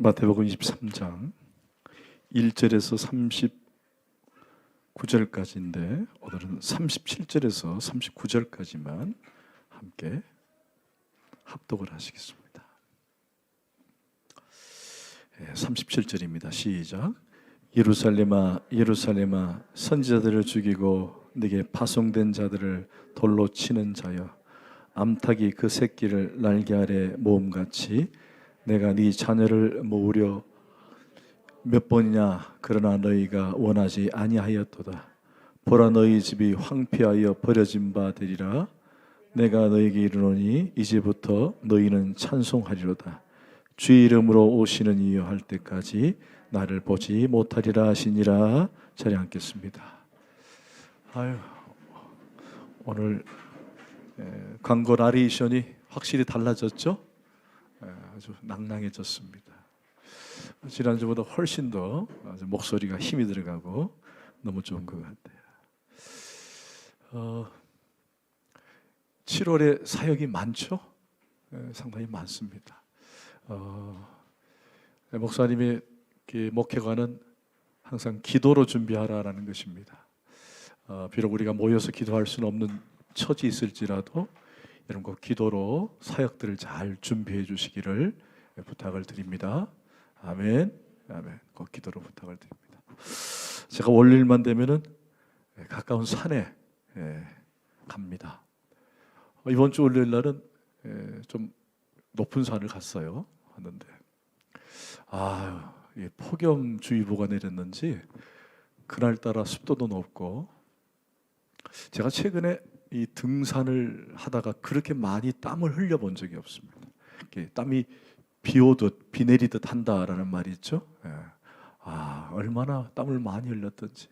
마태복음 23장 1절에서 39절까지인데 오늘은 37절에서 39절까지만 함께 합독을 하시겠습니다. 37절입니다. 시작. 예루살렘아 예루살렘아 선지자들을 죽이고 네게 파송된 자들을 돌로 치는 자여, 암탉이 그 새끼를 날개 아래 모음같이 내가 네 자녀를 모으려 몇 번이냐 그러나 너희가 원하지 아니하였도다. 보라, 너희 집이 황폐하여 버려진 바 되리라. 내가 너희에게 이르노니 이제부터 너희는 찬송하리로다. 주의 이름으로 오시는 이여 할 때까지 나를 보지 못하리라 하시니라. 자리 앉겠습니다. 오늘 광고 나레이션이 확실히 달라졌죠? 아주 낭낭해졌습니다. 지난주보다 훨씬 더 목소리가 힘이 들어가고 너무 좋은 것 같아요. 7월에 사역이 많죠? 상당히 많습니다. 목사님의 목회관은 항상 기도로 준비하라라는 것입니다. 비록 우리가 모여서 기도할 수는 없는 처지 있을지라도 이런 거 기도로 사역들을 잘 준비해 주시기를 부탁을 드립니다. 아멘. 아멘. 꼭 기도로 부탁을 드립니다. 제가 월요일만 되면은 가까운 산에 갑니다. 이번 주 월요일 날은 좀 높은 산을 갔어요. 하는데 폭염주의보가 내렸는지 그날따라 습도도 높고, 제가 최근에 이 등산을 하다가 그렇게 많이 땀을 흘려본 적이 없습니다. 땀이 비 오듯 비 내리듯 한다라는 말이 있죠. 얼마나 땀을 많이 흘렸던지.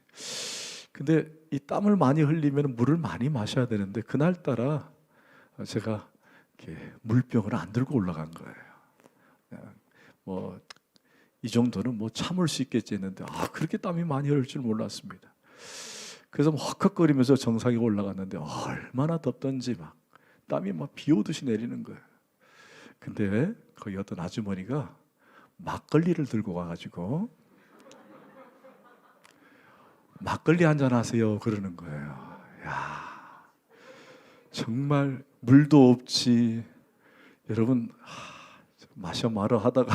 근데 이 땀을 많이 흘리면 물을 많이 마셔야 되는데 그날따라 제가 물병을 안 들고 올라간 거예요. 이 정도는 참을 수 있겠지 했는데 그렇게 땀이 많이 흐를 줄 몰랐습니다. 그래서 헉헉거리면서 정상에 올라갔는데 얼마나 덥던지 땀이 비 오듯이 내리는 거예요. 근데 거기 어떤 아주머니가 막걸리를 들고 와가지고 막걸리 한잔 하세요 그러는 거예요. 정말 물도 없지. 여러분 마셔 말어 하다가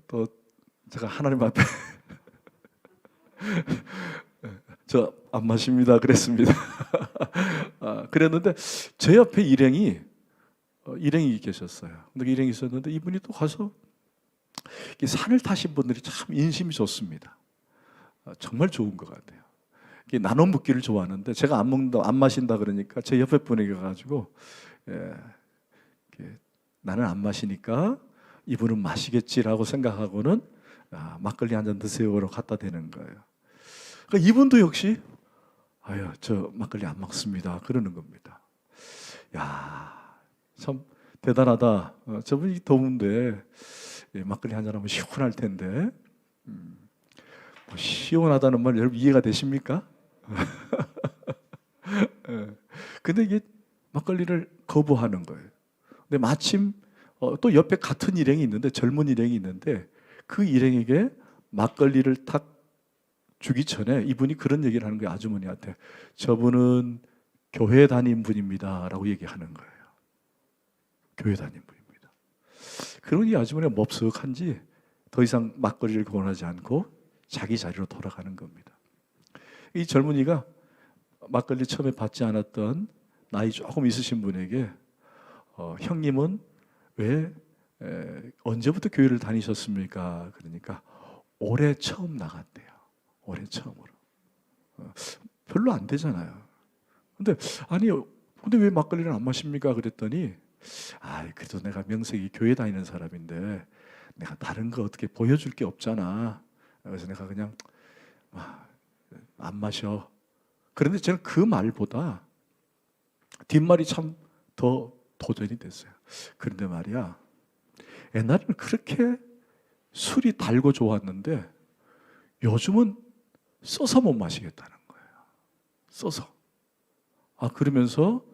또 제가 하나님 앞에 저 안 마십니다 그랬습니다. 그랬는데 제 옆에 일행이 계셨어요. 근데 일행이 있었는데 이분이 또 가서 산을 타신 분들이 참 인심이 좋습니다. 정말 좋은 것 같아요. 나눠 먹기를 좋아하는데 제가 안 마신다 그러니까 제 옆에 분에게 가가지고 나는 안 마시니까 이분은 마시겠지라고 생각하고는 막걸리 한 잔 드세요로 갖다 대는 거예요. 그러니까 이분도 역시 저 막걸리 안 먹습니다 그러는 겁니다. 참 대단하다. 저분이 더운데 막걸리 한 잔 하면 시원할 텐데. 시원하다는 말 여러분 이해가 되십니까? 근데 이게 막걸리를 거부하는 거예요. 근데 마침 또 옆에 같은 일행이 있는데, 젊은 일행이 있는데 그 일행에게 막걸리를 탁 주기 전에 이분이 그런 얘기를 하는 거예요. 아주머니한테 저분은 교회 다닌 분입니다 라고 얘기하는 거예요. 교회 다닌 분입니다. 그러니 아주머니가 몹석한지 더 이상 막걸리를 권하지 않고 자기 자리로 돌아가는 겁니다. 이 젊은이가 막걸리 처음에 받지 않았던 나이 조금 있으신 분에게 형님은 왜 언제부터 교회를 다니셨습니까? 그러니까 올해 처음 나갔대요. 올해 처음으로. 별로 안 되잖아요. 근데 왜 막걸리를 안 마십니까? 그랬더니 그래도 내가 명색이 교회 다니는 사람인데 내가 다른 거 어떻게 보여줄 게 없잖아. 그래서 내가 그냥 안 마셔. 그런데 저는 그 말보다 뒷말이 참 더 도전이 됐어요. 그런데 말이야, 옛날에는 그렇게 술이 달고 좋았는데 요즘은 써서 못 마시겠다는 거예요. 써서. 그러면서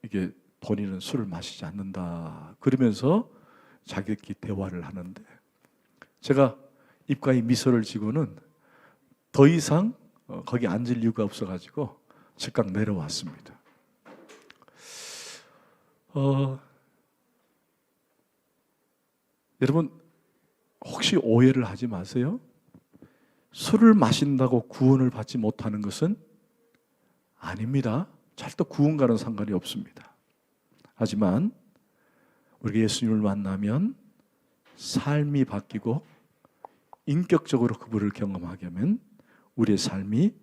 이게 본인은 술을 마시지 않는다. 그러면서 자기들끼리 대화를 하는데 제가 입가에 미소를 지고는 더 이상 거기 앉을 이유가 없어가지고 즉각 내려왔습니다. 여러분 혹시 오해를 하지 마세요. 술을 마신다고 구원을 받지 못하는 것은 아닙니다. 절대 구원과는 상관이 없습니다. 하지만 우리가 예수님을 만나면 삶이 바뀌고 인격적으로 그분을 경험하게 하면 우리의 삶이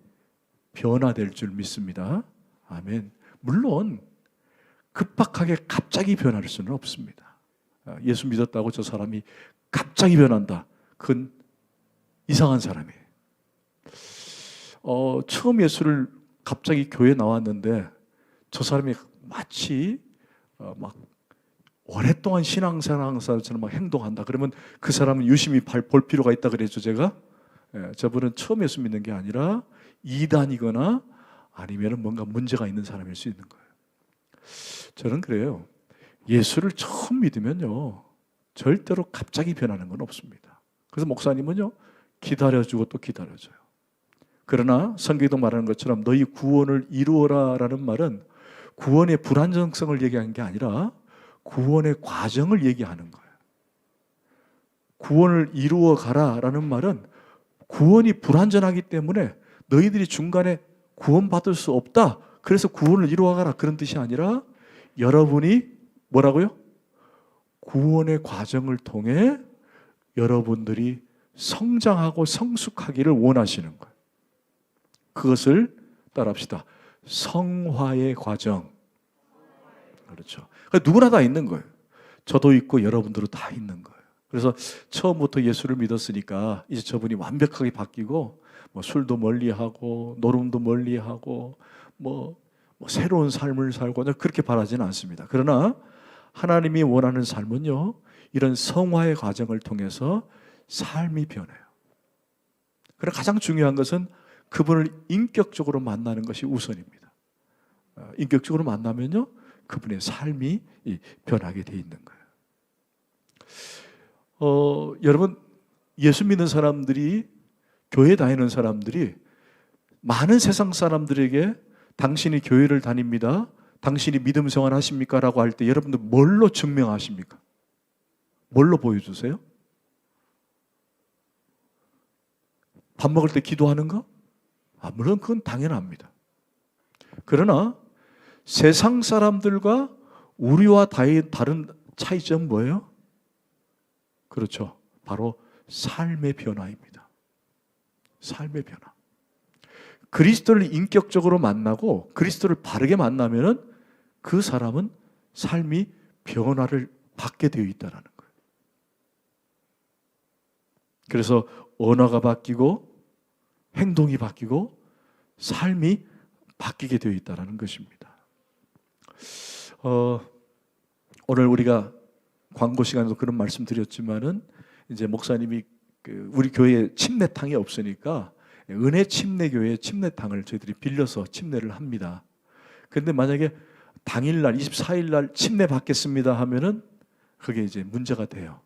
변화될 줄 믿습니다. 아멘. 물론 급박하게 갑자기 변할 수는 없습니다. 예수 믿었다고 저 사람이 갑자기 변한다. 그건 이상한 사람이에요. 처음 예수를 갑자기 교회에 나왔는데 저 사람이 마치 막 오랫동안 신앙생활처럼 막 행동한다. 그러면 그 사람은 유심히 볼 필요가 있다 그랬죠, 제가. 저분은 처음 예수 믿는 게 아니라 이단이거나 아니면 뭔가 문제가 있는 사람일 수 있는 거예요. 저는 그래요. 예수를 처음 믿으면요, 절대로 갑자기 변하는 건 없습니다. 그래서 목사님은요, 기다려주고 또 기다려줘요. 그러나 성경에도 말하는 것처럼 너희 구원을 이루어라라는 말은 구원의 불안정성을 얘기하는 게 아니라 구원의 과정을 얘기하는 거예요. 구원을 이루어 가라라는 말은 구원이 불완전하기 때문에 너희들이 중간에 구원받을 수 없다. 그래서 구원을 이루어 가라. 그런 뜻이 아니라 여러분이 뭐라고요? 구원의 과정을 통해 여러분들이 성장하고 성숙하기를 원하시는 거예요. 그것을 따라합시다. 성화의 과정. 그렇죠. 누구나 다 있는 거예요. 저도 있고 여러분들도 다 있는 거예요. 그래서 처음부터 예수를 믿었으니까 이제 저분이 완벽하게 바뀌고 뭐 술도 멀리하고 노름도 멀리하고 뭐 새로운 삶을 살고 그렇게 바라지는 않습니다. 그러나 하나님이 원하는 삶은요, 이런 성화의 과정을 통해서 삶이 변해요. 그래서 가장 중요한 것은 그분을 인격적으로 만나는 것이 우선입니다. 인격적으로 만나면요, 그분의 삶이 변하게 돼 있는 거예요. 여러분, 예수 믿는 사람들이, 교회 다니는 사람들이 많은 세상 사람들에게 당신이 교회를 다닙니다, 당신이 믿음 생활 하십니까? 라고 할 때 여러분들 뭘로 증명하십니까? 뭘로 보여주세요? 밥 먹을 때 기도하는 거? 물론 그건 당연합니다. 그러나 세상 사람들과 우리와 다른 차이점은 뭐예요? 그렇죠. 바로 삶의 변화입니다. 삶의 변화. 그리스도를 인격적으로 만나고 그리스도를 바르게 만나면은 그 사람은 삶이 변화를 받게 되어 있다는 거예요. 그래서 언어가 바뀌고 행동이 바뀌고 삶이 바뀌게 되어 있다는 것입니다. 오늘 우리가 광고 시간에도 그런 말씀 드렸지만은 이제 목사님이 우리 교회에 침례탕이 없으니까 은혜 침례교회 침례탕을 저희들이 빌려서 침례를 합니다. 그런데 만약에 당일날 24일날 침례 받겠습니다 하면은 그게 이제 문제가 돼요.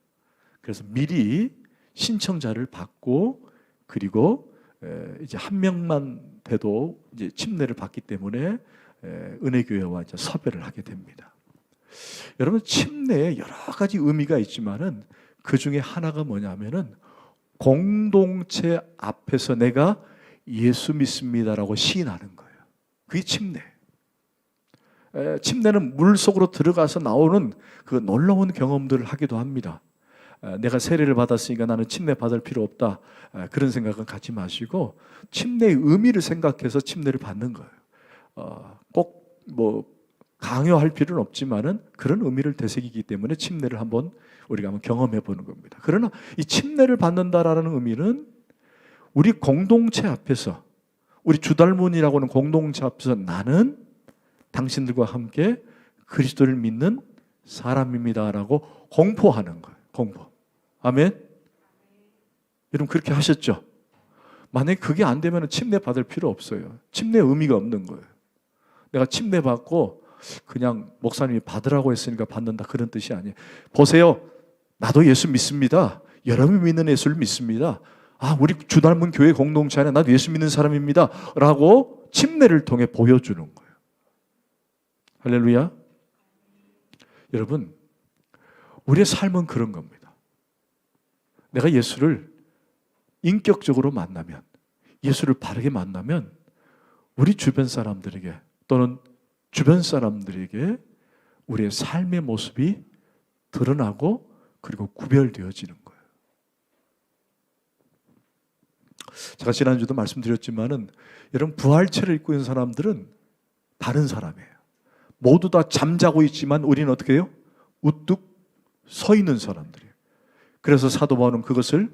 그래서 미리 신청자를 받고 그리고 이제 한 명만 돼도 이제 침례를 받기 때문에 은혜교회와 이제 섭외를 하게 됩니다. 여러분, 침례에 여러 가지 의미가 있지만은 그 중에 하나가 뭐냐면은 공동체 앞에서 내가 예수 믿습니다라고 시인하는 거예요. 그게 침례. 침례는 물 속으로 들어가서 나오는 그 놀라운 경험들을 하기도 합니다. 내가 세례를 받았으니까 나는 침례 받을 필요 없다, 그런 생각은 갖지 마시고 침례의 의미를 생각해서 침례를 받는 거예요. 꼭 뭐 강요할 필요는 없지만은 그런 의미를 되새기기 때문에 침례를 우리가 한번 경험해 보는 겁니다. 그러나 이 침례를 받는다라는 의미는 우리 공동체 앞에서, 우리 주달문이라고 하는 공동체 앞에서 나는 당신들과 함께 그리스도를 믿는 사람입니다라고 공포하는 거예요. 공포. 아멘. 여러분 그렇게 하셨죠? 만약에 그게 안 되면 침례 받을 필요 없어요. 침례 의미가 없는 거예요. 내가 침례 받고 그냥 목사님이 받으라고 했으니까 받는다 그런 뜻이 아니에요. 보세요. 나도 예수 믿습니다. 여러분이 믿는 예수를 믿습니다. 아, 우리 주 닮은 교회 공동체 안에 나도 예수 믿는 사람입니다. 라고 침례를 통해 보여주는 거예요. 할렐루야. 여러분, 우리의 삶은 그런 겁니다. 내가 예수를 인격적으로 만나면, 예수를 바르게 만나면 우리 주변 사람들에게 또는 주변 사람들에게 우리의 삶의 모습이 드러나고 그리고 구별되어지는 거예요. 제가 지난주도 말씀드렸지만은 여러분, 부활체를 입고 있는 사람들은 다른 사람이에요. 모두 다 잠자고 있지만 우리는 어떻게 해요? 우뚝 서 있는 사람들이에요. 그래서 사도 바울은 그것을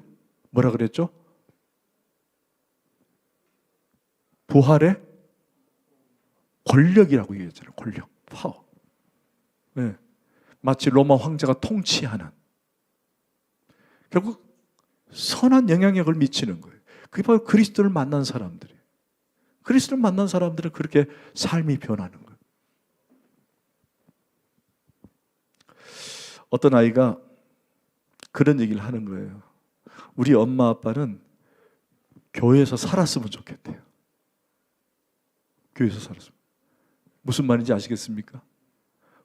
뭐라 그랬죠? 부활의 권력이라고 얘기했잖아요. 권력, 파워. 네. 마치 로마 황제가 통치하는, 결국 선한 영향력을 미치는 거예요. 그게 바로 그리스도를 만난 사람들이에요. 그리스도를 만난 사람들은 그렇게 삶이 변하는 거예요. 어떤 아이가 그런 얘기를 하는 거예요. 우리 엄마 아빠는 교회에서 살았으면 좋겠대요. 교회에서 살았으면. 무슨 말인지 아시겠습니까?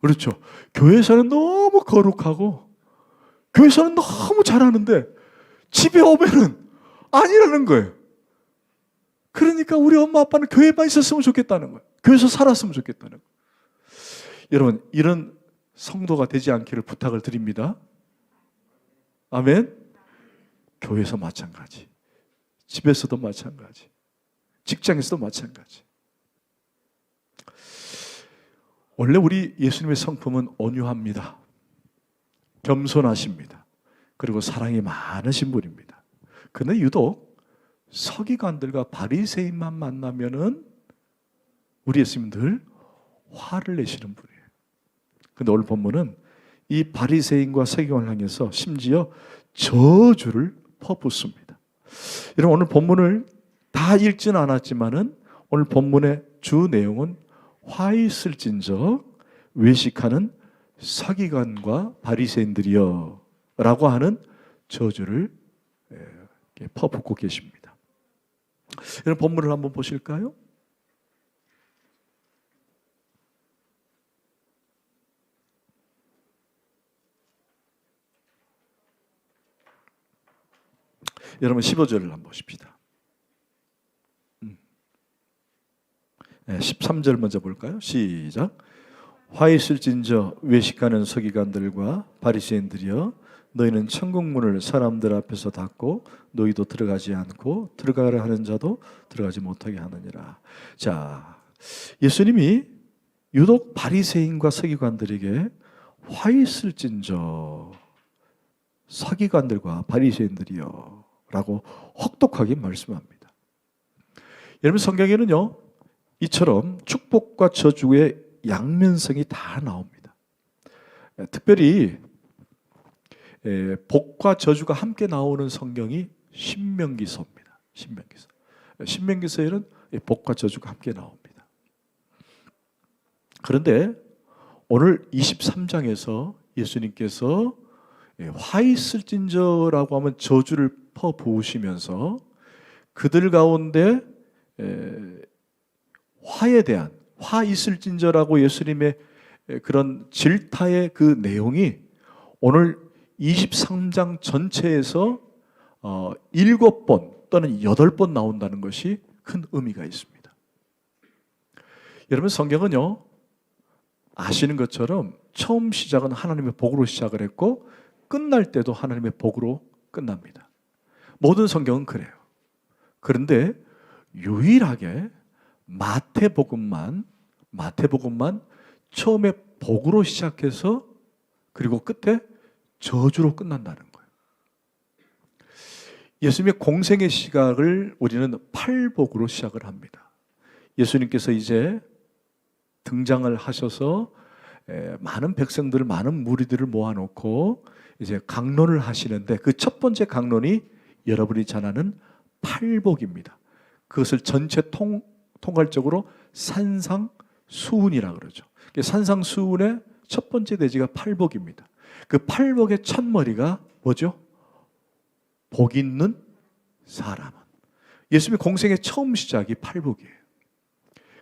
그렇죠. 교회에서는 너무 거룩하고 교회에서는 너무 잘하는데 집에 오면은 아니라는 거예요. 그러니까 우리 엄마 아빠는 교회만 있었으면 좋겠다는 거예요. 교회에서 살았으면 좋겠다는 거예요. 여러분, 이런 성도가 되지 않기를 부탁을 드립니다. 아멘. 교회에서 마찬가지, 집에서도 마찬가지, 직장에서도 마찬가지. 원래 우리 예수님의 성품은 온유합니다. 겸손하십니다. 그리고 사랑이 많으신 분입니다. 그런데 유독 서기관들과 바리새인만 만나면은 우리 예수님 늘 화를 내시는 분이에요. 그런데 오늘 본문은 이 바리새인과 서기관을 향해서 심지어 저주를 퍼붓습니다. 여러분, 오늘 본문을 다 읽지는 않았지만은 오늘 본문의 주 내용은 화 있을진저 외식하는 서기관과 바리새인들이여 라고 하는 저주를 퍼붓고 계십니다. 여러분, 본문을 한번 보실까요? 여러분, 15절을 한번 보십시다. 13절 먼저 볼까요? 시작. 화 있을진저 외식하는 서기관들과 바리새인들이여, 너희는 천국문을 사람들 앞에서 닫고 너희도 들어가지 않고 들어가라 하는 자도 들어가지 못하게 하느니라. 자, 예수님이 유독 바리새인과 서기관들에게 화 있을진저 서기관들과 바리새인들이여 라고 혹독하게 말씀합니다. 여러분, 성경에는요 이처럼 축복과 저주의 양면성이 다 나옵니다. 특별히 복과 저주가 함께 나오는 성경이 신명기서입니다. 신명기서에는 복과 저주가 함께 나옵니다. 그런데 오늘 23장에서 예수님께서 화 있을진저라고 하면 저주를 퍼부으시면서 그들 가운데 화에 대한, 화 있을진저라고 예수님의 그런 질타의 그 내용이 오늘 23장 전체에서 7번 또는 8번 나온다는 것이 큰 의미가 있습니다. 여러분, 성경은요 아시는 것처럼 처음 시작은 하나님의 복으로 시작을 했고 끝날 때도 하나님의 복으로 끝납니다. 모든 성경은 그래요. 그런데 유일하게 마태복음만 처음에 복으로 시작해서 그리고 끝에 저주로 끝난다는 거예요. 예수님의 공생의 시각을 우리는 팔복으로 시작을 합니다. 예수님께서 이제 등장을 하셔서 많은 백성들을, 많은 무리들을 모아놓고 이제 강론을 하시는데 그 첫 번째 강론이 여러분이 잘 아는 팔복입니다. 그것을 전체 통괄적으로 산상수훈이라고 그러죠. 산상수훈의 첫 번째 대지가 팔복입니다. 그 팔복의 첫 머리가 뭐죠? 복 있는 사람은. 예수님의 공생의 처음 시작이 팔복이에요.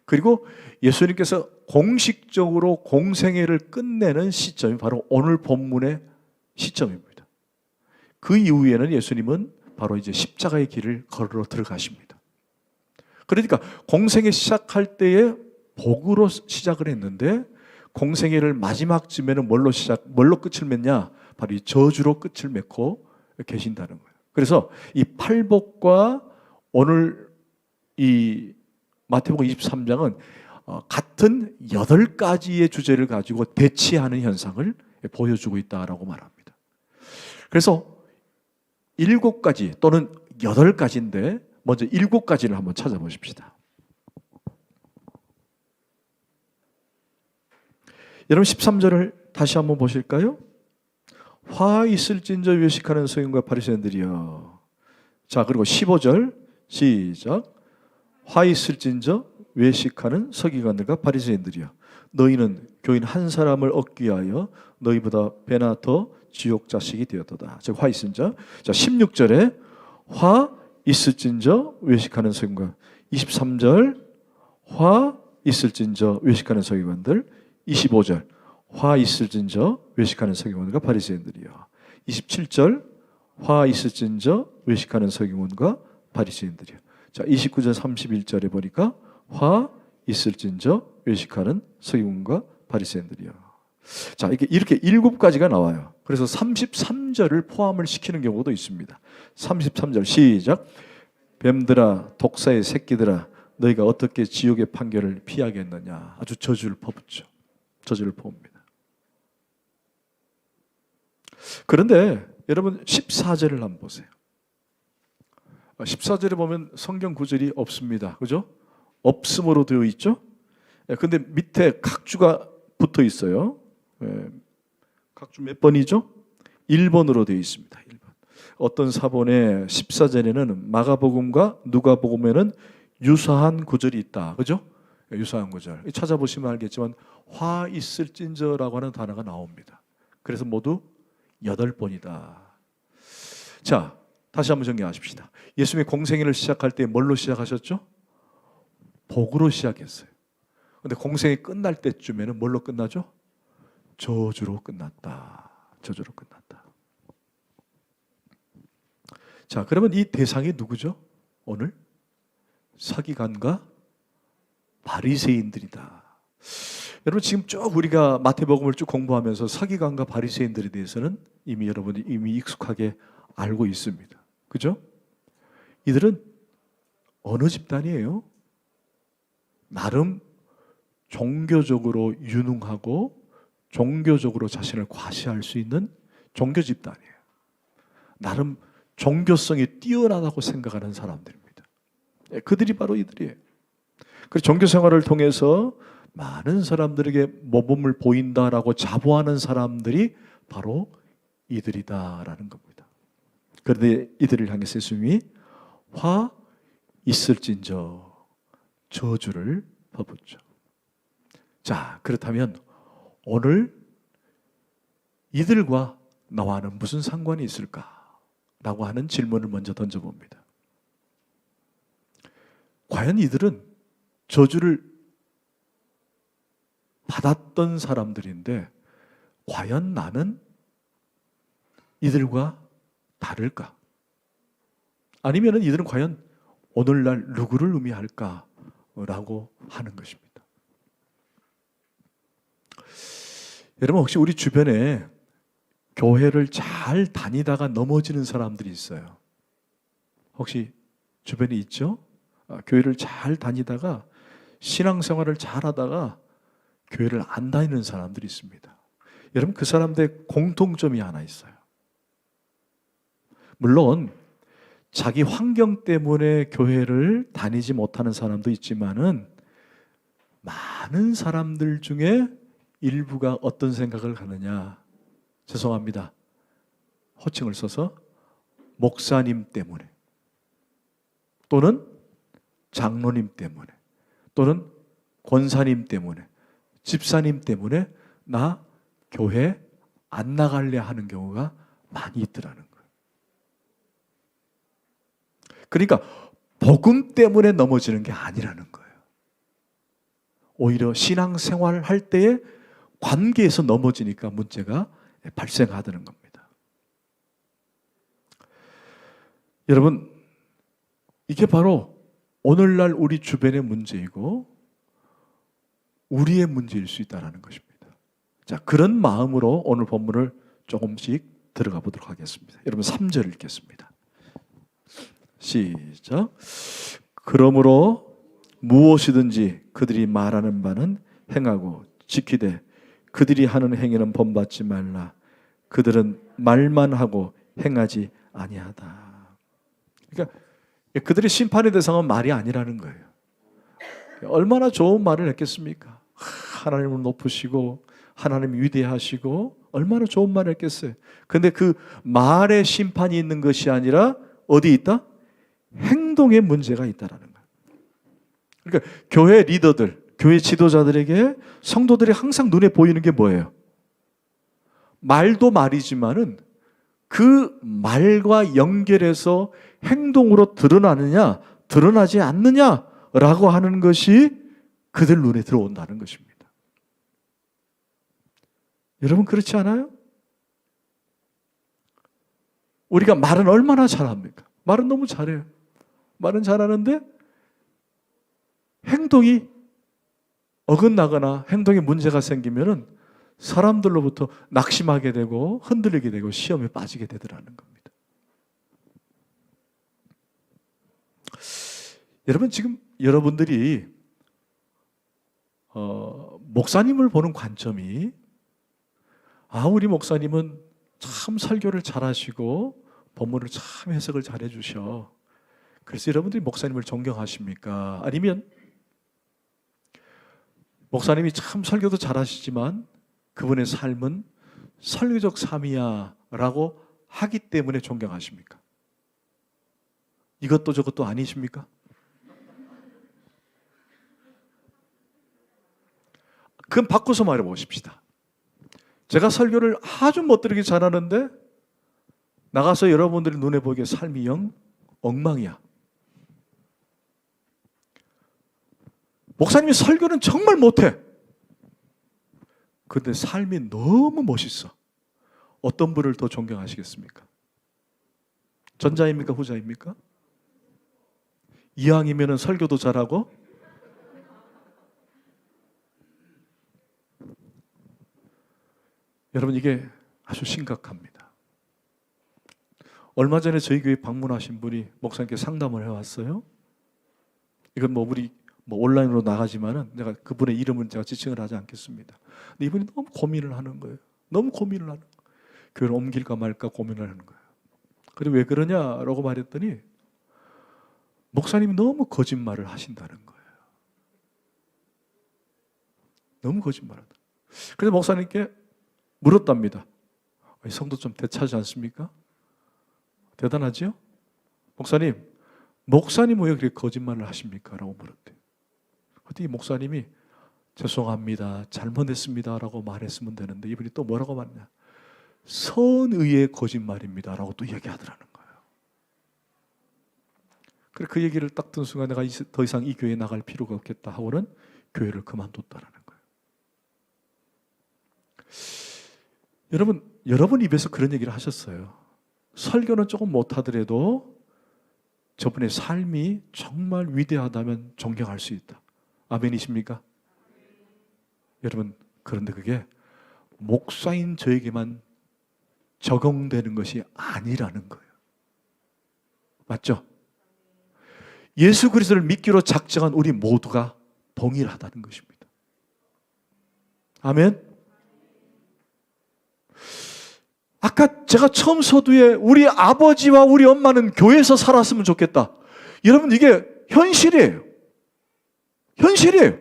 그리고 예수님께서 공식적으로 공생애를 끝내는 시점이 바로 오늘 본문의 시점입니다. 그 이후에는 예수님은 바로 이제 십자가의 길을 걸어 들어가십니다. 그러니까 공생애 시작할 때에 복으로 시작을 했는데 공생애를 마지막쯤에는 뭘로 끝을 맺냐? 바로 이 저주로 끝을 맺고 계신다는 거예요. 그래서 이 팔복과 오늘 이 마태복음 23장은 같은 8가지의 주제를 가지고 대치하는 현상을 보여주고 있다라고 말합니다. 그래서 7가지 또는 8가지인데 먼저 7가지를 한번 찾아보십시다. 여러분 13절을 다시 한번 보실까요? 화 있을진저 외식하는 서기관과 바리새인들이여. 자, 그리고 15절 시작. 화 있을진저 외식하는 서기관들과 바리새인들이여. 너희는 교인 한 사람을 얻기 위하여 너희보다 배나 더 지옥 자식이 되었도다. 즉 화 있을진저. 자, 16절에 화 있을진저 외식하는 서기관. 23절 화 있을진저 외식하는 서기관들. 25절 화 있을진저 외식하는 서기관과 바리새인들이여. 27절 화 있을진저 외식하는 서기관과 바리새인들이여. 자, 29절 31절에 보니까 화 있을진저 외식하는 서기관과 바리새인들이여. 자, 이렇게 7가지가 나와요. 그래서 33절을 포함을 시키는 경우도 있습니다. 33절 시작. 뱀들아 독사의 새끼들아 너희가 어떻게 지옥의 판결을 피하겠느냐. 아주 저주를 퍼붓죠. 저주를 퍼옵니다. 그런데 여러분 14절을 한번 보세요. 14절에 보면 성경 구절이 없습니다. 그죠? 없음으로 되어 있죠? 근데 밑에 각주가 붙어 있어요. 각주 몇 번이죠? 1번으로 되어 있습니다. 1번. 어떤 사본의 14절에는 마가복음과 누가복음에는 유사한 구절이 있다. 그죠? 유사한 구절. 찾아보시면 알겠지만 화 있을진저라고 하는 단어가 나옵니다. 그래서 모두 8번이다. 자, 다시 한번 정리하십시다. 예수님의 공생애를 시작할 때 뭘로 시작하셨죠? 복으로 시작했어요. 그런데 공생애 끝날 때쯤에는 뭘로 끝나죠? 저주로 끝났다. 저주로 끝났다. 자, 그러면 이 대상이 누구죠? 오늘? 서기관과 바리새인들이다. 여러분 지금 쭉 우리가 마태복음을 쭉 공부하면서 서기관과 바리새인들에 대해서는 이미 여러분이 이미 익숙하게 알고 있습니다. 그죠? 이들은 어느 집단이에요? 나름 종교적으로 유능하고 종교적으로 자신을 과시할 수 있는 종교 집단이에요. 나름 종교성이 뛰어나다고 생각하는 사람들입니다. 그들이 바로 이들이에요. 그래서 종교 생활을 통해서 많은 사람들에게 모범을 보인다라고 자부하는 사람들이 바로 이들이다라는 겁니다. 그런데 이들을 향해서 예수님이 화 있을진저 저주를 퍼붓죠. 자, 그렇다면 오늘 이들과 나와는 무슨 상관이 있을까라고 하는 질문을 먼저 던져봅니다. 과연 이들은 저주를 받았던 사람들인데 과연 나는 이들과 다를까? 아니면 이들은 과연 오늘날 누구를 의미할까라고 하는 것입니다. 여러분 혹시 우리 주변에 교회를 잘 다니다가 넘어지는 사람들이 있어요? 혹시 주변에 있죠? 교회를 잘 다니다가 신앙생활을 잘 하다가 교회를 안 다니는 사람들이 있습니다. 여러분 그 사람들의 공통점이 하나 있어요. 물론 자기 환경 때문에 교회를 다니지 못하는 사람도 있지만은 많은 사람들 중에 일부가 어떤 생각을 하느냐. 죄송합니다. 호칭을 써서 목사님 때문에 또는 장로님 때문에 또는 권사님 때문에 집사님 때문에 나 교회 안 나갈래 하는 경우가 많이 있더라는 거예요. 그러니까 복음 때문에 넘어지는 게 아니라는 거예요. 오히려 신앙생활 할 때에 관계에서 넘어지니까 문제가 발생하다는 겁니다. 여러분, 이게 바로 오늘날 우리 주변의 문제이고 우리의 문제일 수 있다는 것입니다. 자, 그런 마음으로 오늘 본문을 조금씩 들어가 보도록 하겠습니다. 여러분 3절 읽겠습니다. 시작. 그러므로 무엇이든지 그들이 말하는 바는 행하고 지키되 그들이 하는 행위는 본받지 말라. 그들은 말만 하고 행하지 아니하다. 그러니까 그들의 심판의 대상은 말이 아니라는 거예요. 얼마나 좋은 말을 했겠습니까? 하나님을 높으시고 하나님 위대하시고 얼마나 좋은 말을 했겠어요. 그런데 그 말에 심판이 있는 것이 아니라 어디 있다? 행동에 문제가 있다라는 거예요. 그러니까 교회 리더들, 교회 지도자들에게 성도들이 항상 눈에 보이는 게 뭐예요? 말도 말이지만은 그 말과 연결해서 행동으로 드러나느냐, 드러나지 않느냐라고 하는 것이 그들 눈에 들어온다는 것입니다. 여러분 그렇지 않아요? 우리가 말은 얼마나 잘합니까? 말은 너무 잘해요. 말은 잘하는데 행동이 어긋나거나 행동에 문제가 생기면은 사람들로부터 낙심하게 되고 흔들리게 되고 시험에 빠지게 되더라는 겁니다. 여러분 지금 여러분들이 목사님을 보는 관점이 우리 목사님은 참 설교를 잘하시고 본문을 참 해석을 잘해 주셔. 그래서 여러분들이 목사님을 존경하십니까? 아니면 목사님이 참 설교도 잘하시지만 그분의 삶은 설교적 삶이야 라고 하기 때문에 존경하십니까? 이것도 저것도 아니십니까? 그럼 바꿔서 말해 보십시다. 제가 설교를 아주 멋들게 잘하는데 나가서 여러분들이 눈에 보기에 삶이 영 엉망이야. 목사님이 설교는 정말 못해. 그런데 삶이 너무 멋있어. 어떤 분을 더 존경하시겠습니까? 전자입니까? 후자입니까? 이왕이면 설교도 잘하고 여러분 이게 아주 심각합니다. 얼마 전에 저희 교회 방문하신 분이 목사님께 상담을 해왔어요. 이건 우리 온라인으로 나가지만은 내가 그분의 이름은 제가 지칭을 하지 않겠습니다. 근데 이분이 너무 고민을 하는 거예요. 너무 고민을 하는 거예요. 교회를 옮길까 말까 고민을 하는 거예요. 그리고 왜 그러냐라고 말했더니 목사님이 너무 거짓말을 하신다는 거예요. 너무 거짓말한다. 그래서 목사님께 물었답니다. 성도 좀 대차지 않습니까? 대단하지요? 목사님 왜 그렇게 거짓말을 하십니까? 라고 물었대요. 그때 이 목사님이 죄송합니다. 잘못했습니다. 라고 말했으면 되는데 이분이 또 뭐라고 말했냐? 선의의 거짓말입니다. 라고 또 얘기하더라는 거예요. 그래 그 얘기를 딱 듣는 순간 내가 더 이상 이 교회에 나갈 필요가 없겠다 하고는 교회를 그만뒀다라는 거예요. 여러분 입에서 그런 얘기를 하셨어요. 설교는 조금 못하더라도 저분의 삶이 정말 위대하다면 존경할 수 있다. 아멘이십니까? 여러분 그런데 그게 목사인 저에게만 적용되는 것이 아니라는 거예요. 맞죠? 예수 그리스도를 믿기로 작정한 우리 모두가 동일하다는 것입니다. 아멘. 아까 제가 처음 서두에 우리 아버지와 우리 엄마는 교회에서 살았으면 좋겠다. 여러분 이게 현실이에요. 현실이에요.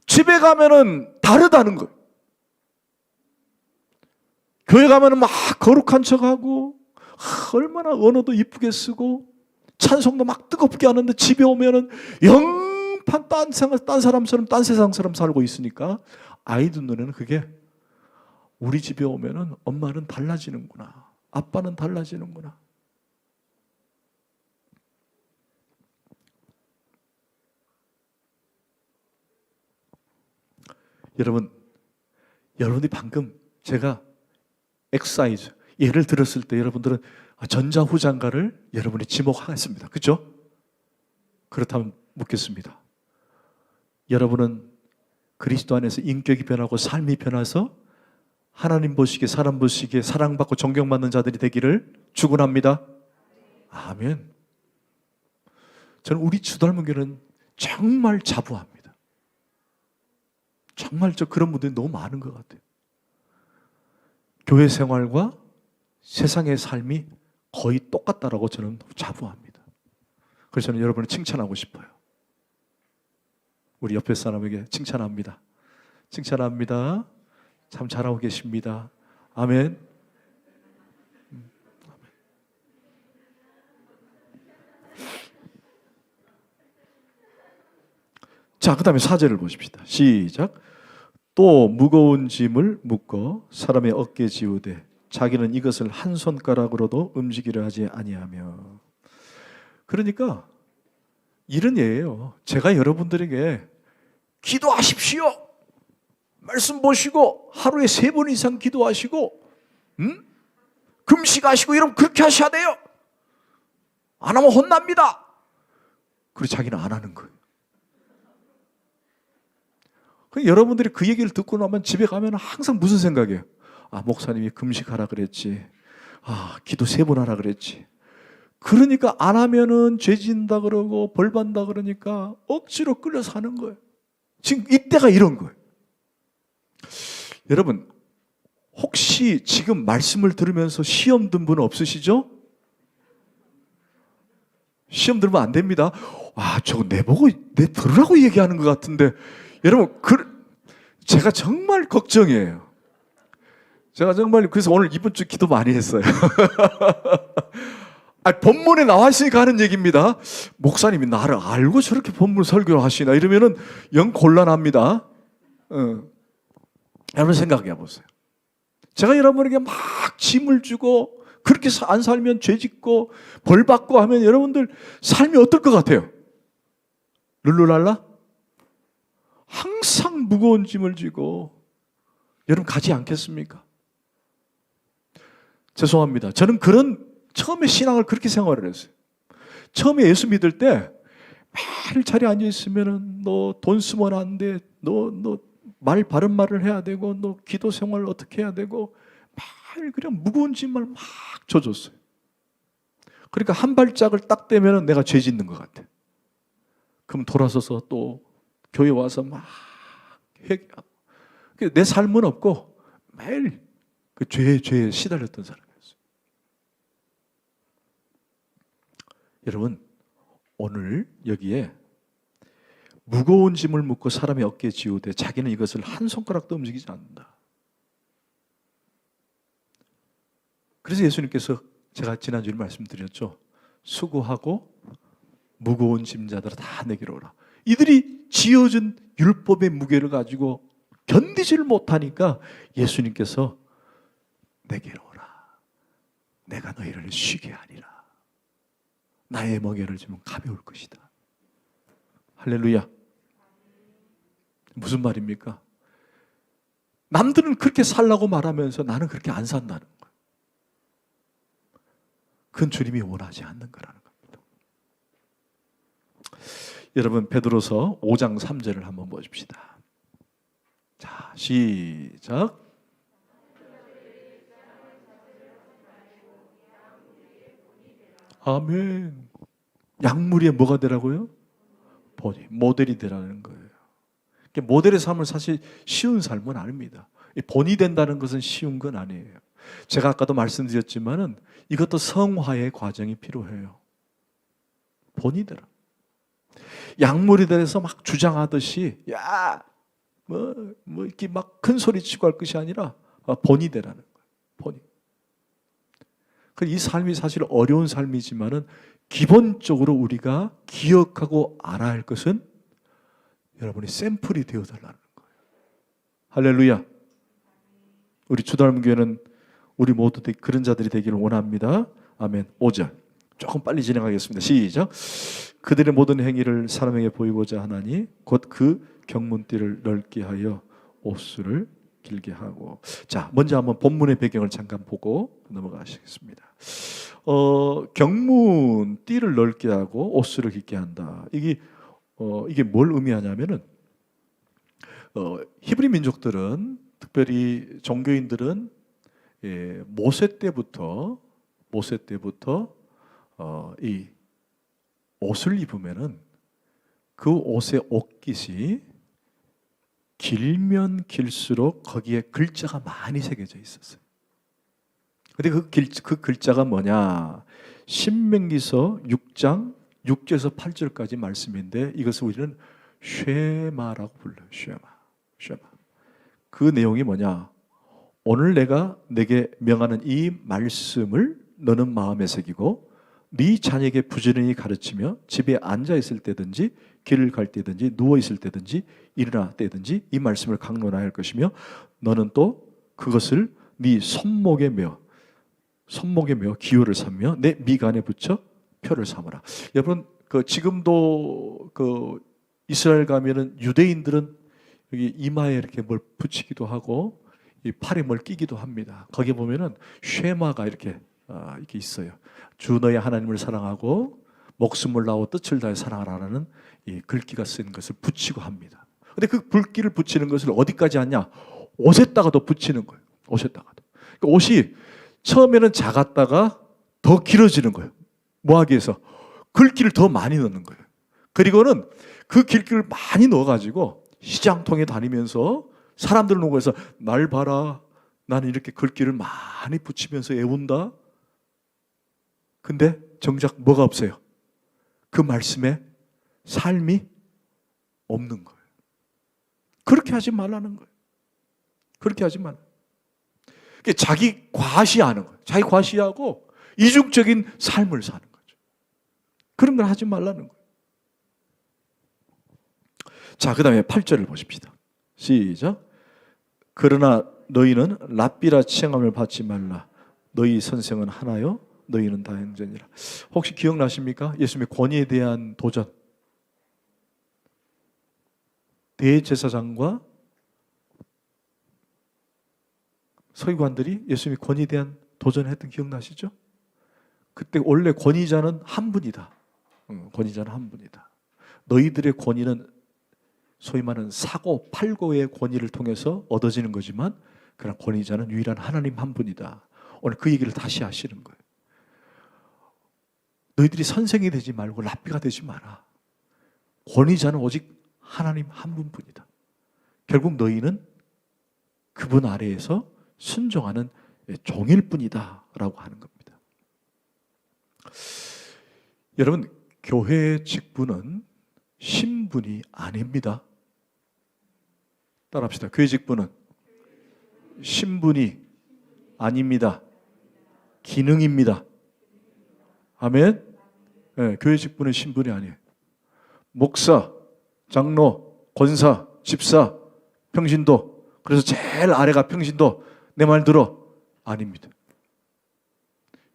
집에 가면은 다르다는 거예요. 교회 가면은 막 거룩한 척하고 얼마나 언어도 이쁘게 쓰고 찬송도 막 뜨겁게 하는데 집에 오면은 영 딴 사람처럼 딴 세상처럼 살고 있으니까 아이들 눈에는 그게 우리 집에 오면은 엄마는 달라지는구나. 아빠는 달라지는구나. 여러분이 방금 제가 엑사이즈 예를 들었을 때 여러분들은 전자후장가를 여러분이 지목하겠습니다. 그렇죠? 그렇다면 묻겠습니다. 여러분은 그리스도 안에서 인격이 변하고 삶이 변해서 하나님 보시기에 사람 보시기에 사랑받고 존경받는 자들이 되기를 축원합니다. 아멘. 저는 우리 주닮은교는 정말 자부합니다. 정말 그런 분들이 너무 많은 것 같아요. 교회 생활과 세상의 삶이 거의 똑같다라고 저는 자부합니다. 그래서 저는 여러분을 칭찬하고 싶어요. 우리 옆에 사람에게 칭찬합니다. 칭찬합니다. 참 잘하고 계십니다. 아멘. 자, 그 다음에 4절을 보십시다. 시작. 또 무거운 짐을 묶어 사람의 어깨에 지우되 자기는 이것을 한 손가락으로도 움직이려 하지 아니하며. 그러니까 이런 예예요. 제가 여러분들에게 기도하십시오. 말씀 보시고 하루에 3번 이상 기도하시고 금식하시고 이러면 그렇게 하셔야 돼요. 안 하면 혼납니다. 그리고 자기는 안 하는 거예요. 여러분들이 그 얘기를 듣고 나면 집에 가면 항상 무슨 생각이에요? 목사님이 금식하라 그랬지. 기도 3번 하라 그랬지. 그러니까 안 하면은 죄 진다 그러고 벌 받는다 그러니까 억지로 끌려서 하는 거예요. 지금 이때가 이런 거예요. 여러분, 혹시 지금 말씀을 들으면서 시험 든 분은 없으시죠? 시험 들으면 안 됩니다. 저거 내보고 내 들으라고 얘기하는 것 같은데. 여러분, 제가 정말 걱정이에요. 제가 정말 그래서 오늘 이번 주 기도 많이 했어요. 본문에 나와 있으니까 하는 얘기입니다. 목사님이 나를 알고 저렇게 본문 설교를 하시나 이러면은 영 곤란합니다. 여러분 생각해 보세요. 제가 여러분에게 막 짐을 주고 그렇게 안 살면 죄 짓고 벌 받고 하면 여러분들 삶이 어떨 것 같아요? 룰루랄라? 항상 무거운 짐을 지고 여러분 가지 않겠습니까? 죄송합니다. 저는 처음에 신앙을 그렇게 생활을 했어요. 처음에 예수 믿을 때 매일 자리에 앉아 있으면은 너 돈 쓰면 안 돼. 너 바른 말을 해야 되고 너 기도 생활을 어떻게 해야 되고 매일 그냥 무거운 짐을 막 줘줬어요. 그러니까 한 발짝을 딱 떼면은 내가 죄 짓는 것 같아. 그럼 돌아서서 또 교회 와서 막 회개하고. 내 삶은 없고 매일 그 죄에 시달렸던 사람이었어요. 여러분, 오늘 여기에 무거운 짐을 묶고 사람의 어깨에 지우되 자기는 이것을 한 손가락도 움직이지 않는다. 그래서 예수님께서 제가 지난주에 말씀드렸죠. 수고하고 무거운 짐자들아 다 내게로 오라. 이들이 지어진 율법의 무게를 가지고 견디지를 못하니까 예수님께서 내게로 오라. 내가 너희를 쉬게 하리라. 나의 멍에를 지면 가벼울 것이다. 할렐루야. 무슨 말입니까? 남들은 그렇게 살라고 말하면서 나는 그렇게 안 산다는 거예요. 그건 주님이 원하지 않는 거라는 겁니다. 여러분, 베드로서 5장 3절을 한번 보십시다. 자, 시작. 아멘. 약물이 뭐가 되라고요? 모델이 되라는 거예요. 모델의 삶은 사실 쉬운 삶은 아닙니다. 본이 된다는 것은 쉬운 건 아니에요. 제가 아까도 말씀드렸지만은 이것도 성화의 과정이 필요해요. 본이 되라. 약물이 돼서 막 주장하듯이 이렇게 막 큰 소리 치고 할 것이 아니라 본이 되라는 거예요. 본이. 이 삶이 사실 어려운 삶이지만은 기본적으로 우리가 기억하고 알아야 할 것은 여러분이 샘플이 되어달라는 거예요. 할렐루야. 우리 주닮은교회는 우리 모두 그런 자들이 되기를 원합니다. 아멘. 5절 조금 빨리 진행하겠습니다. 시작. 그들의 모든 행위를 사람에게 보이고자 하나니 곧 그 경문띠를 넓게 하여 옥수를 길게 하고. 자, 먼저 한번 본문의 배경을 잠깐 보고 넘어가시겠습니다. 경문띠를 넓게 하고 옥수를 길게 한다. 이게 뭘 의미하냐면은 히브리 민족들은, 특별히 종교인들은 모세 때부터 이 옷을 입으면은 그 옷의 옷깃이 길면 길수록 거기에 글자가 많이 새겨져 있었어요. 근데 그 글자가 뭐냐? 신명기서 6장 6절에서 8절까지 말씀인데, 이것을 우리는 쉐마라고 불러요. 쉐마. 그 내용이 뭐냐? 오늘 내가 내게 명하는 이 말씀을 너는 마음에 새기고 네 자녀에게 부지런히 가르치며 집에 앉아 있을 때든지 길을 갈 때든지 누워 있을 때든지 일어나 때든지 이 말씀을 강론하여 할 것이며, 너는 또 그것을 네 손목에 메어 기호를 삼며 내 미간에 붙여 표를 삼으라. 여러분, 지금도 이스라엘 가면은 유대인들은 여기 이마에 이렇게 뭘 붙이기도 하고 이 팔에 뭘 끼기도 합니다. 거기 보면은 쉐마가 이렇게 있어요. 주 너의 하나님을 사랑하고 목숨을 다하고 뜻을 다해 사랑하라는 이 글귀가 쓴 것을 붙이고 합니다. 근데 그 글귀를 붙이는 것을 어디까지 하냐? 옷에다가도 붙이는 거예요. 옷에다가도. 그러니까 옷이 처음에는 작았다가 더 길어지는 거예요. 뭐 하기 위해서? 글귀를 더 많이 넣는 거예요. 그리고는 그 글귀를 많이 넣어가지고 시장통에 다니면서 사람들 놓고서 날 봐라, 나는 이렇게 글귀를 많이 붙이면서 애운다. 근데 정작 뭐가 없어요? 그 말씀에 삶이 없는 거예요. 그렇게 하지 말라는 거예요. 그렇게 하지 말라. 자기 과시하는 거예요. 자기 과시하고 이중적인 삶을 사는 거죠. 그런 걸 하지 말라는 거예요. 자, 그 다음에 8절을 보십시다. 시작. 그러나 너희는 랍비라 칭함을 받지 말라. 너희 선생은 하나요? 너희는 다 형제니라. 혹시 기억나십니까? 예수님의 권위에 대한 도전. 대제사장과 서기관들이 예수님의 권위에 대한 도전을 했던 기억나시죠? 그때 원래 권위자는 한 분이다. 권위자는 한 분이다. 너희들의 권위는 소위 말하는 사고 팔고의 권위를 통해서 얻어지는 거지만, 그러나 권위자는 유일한 하나님 한 분이다. 오늘 그 얘기를 다시 하시는 거예요. 너희들이 선생이 되지 말고 랍비가 되지 마라. 권위자는 오직 하나님 한 분뿐이다. 결국 너희는 그분 아래에서 순종하는 종일 뿐이다 라고 하는 겁니다. 여러분, 교회의 직분은 신분이 아닙니다. 따라합시다. 교회 직분은 신분이 아닙니다. 기능입니다. 아멘. 네, 교회 직분은 신분이 아니에요. 목사, 장로, 권사, 집사, 평신도, 그래서 제일 아래가 평신도, 내 말 들어. 아닙니다.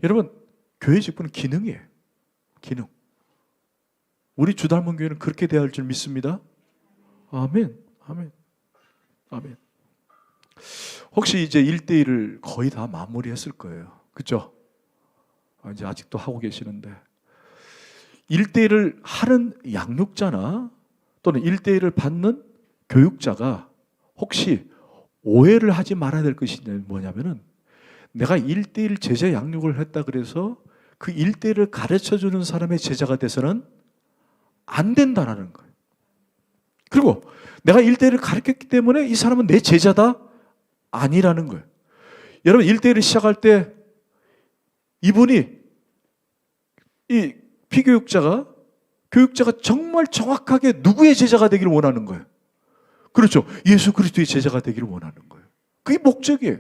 여러분, 교회 직분은 기능이에요. 기능. 우리 주닮은 교회는 그렇게 대할 줄 믿습니다. 아멘. 아멘. 아멘. 혹시 이제 1대1을 거의 다 마무리했을 거예요. 그렇죠? 이제 아직도 하고 계시는데, 1대1을 하는 양육자나 또는 1대1을 받는 교육자가 혹시 오해를 하지 말아야 될 것이 뭐냐면은, 내가 1대1 제자 양육을 했다 그래서 그 1대1을 가르쳐주는 사람의 제자가 돼서는 안 된다라는 거예요. 그리고 내가 1대1을 가르쳤기 때문에 이 사람은 내 제자다? 아니라는 거예요. 여러분, 1대1을 시작할 때 이분이, 이 교육자가 정말 정확하게 누구의 제자가 되기를 원하는 거예요. 그렇죠. 예수 그리스도의 제자가 되기를 원하는 거예요. 그게 목적이에요.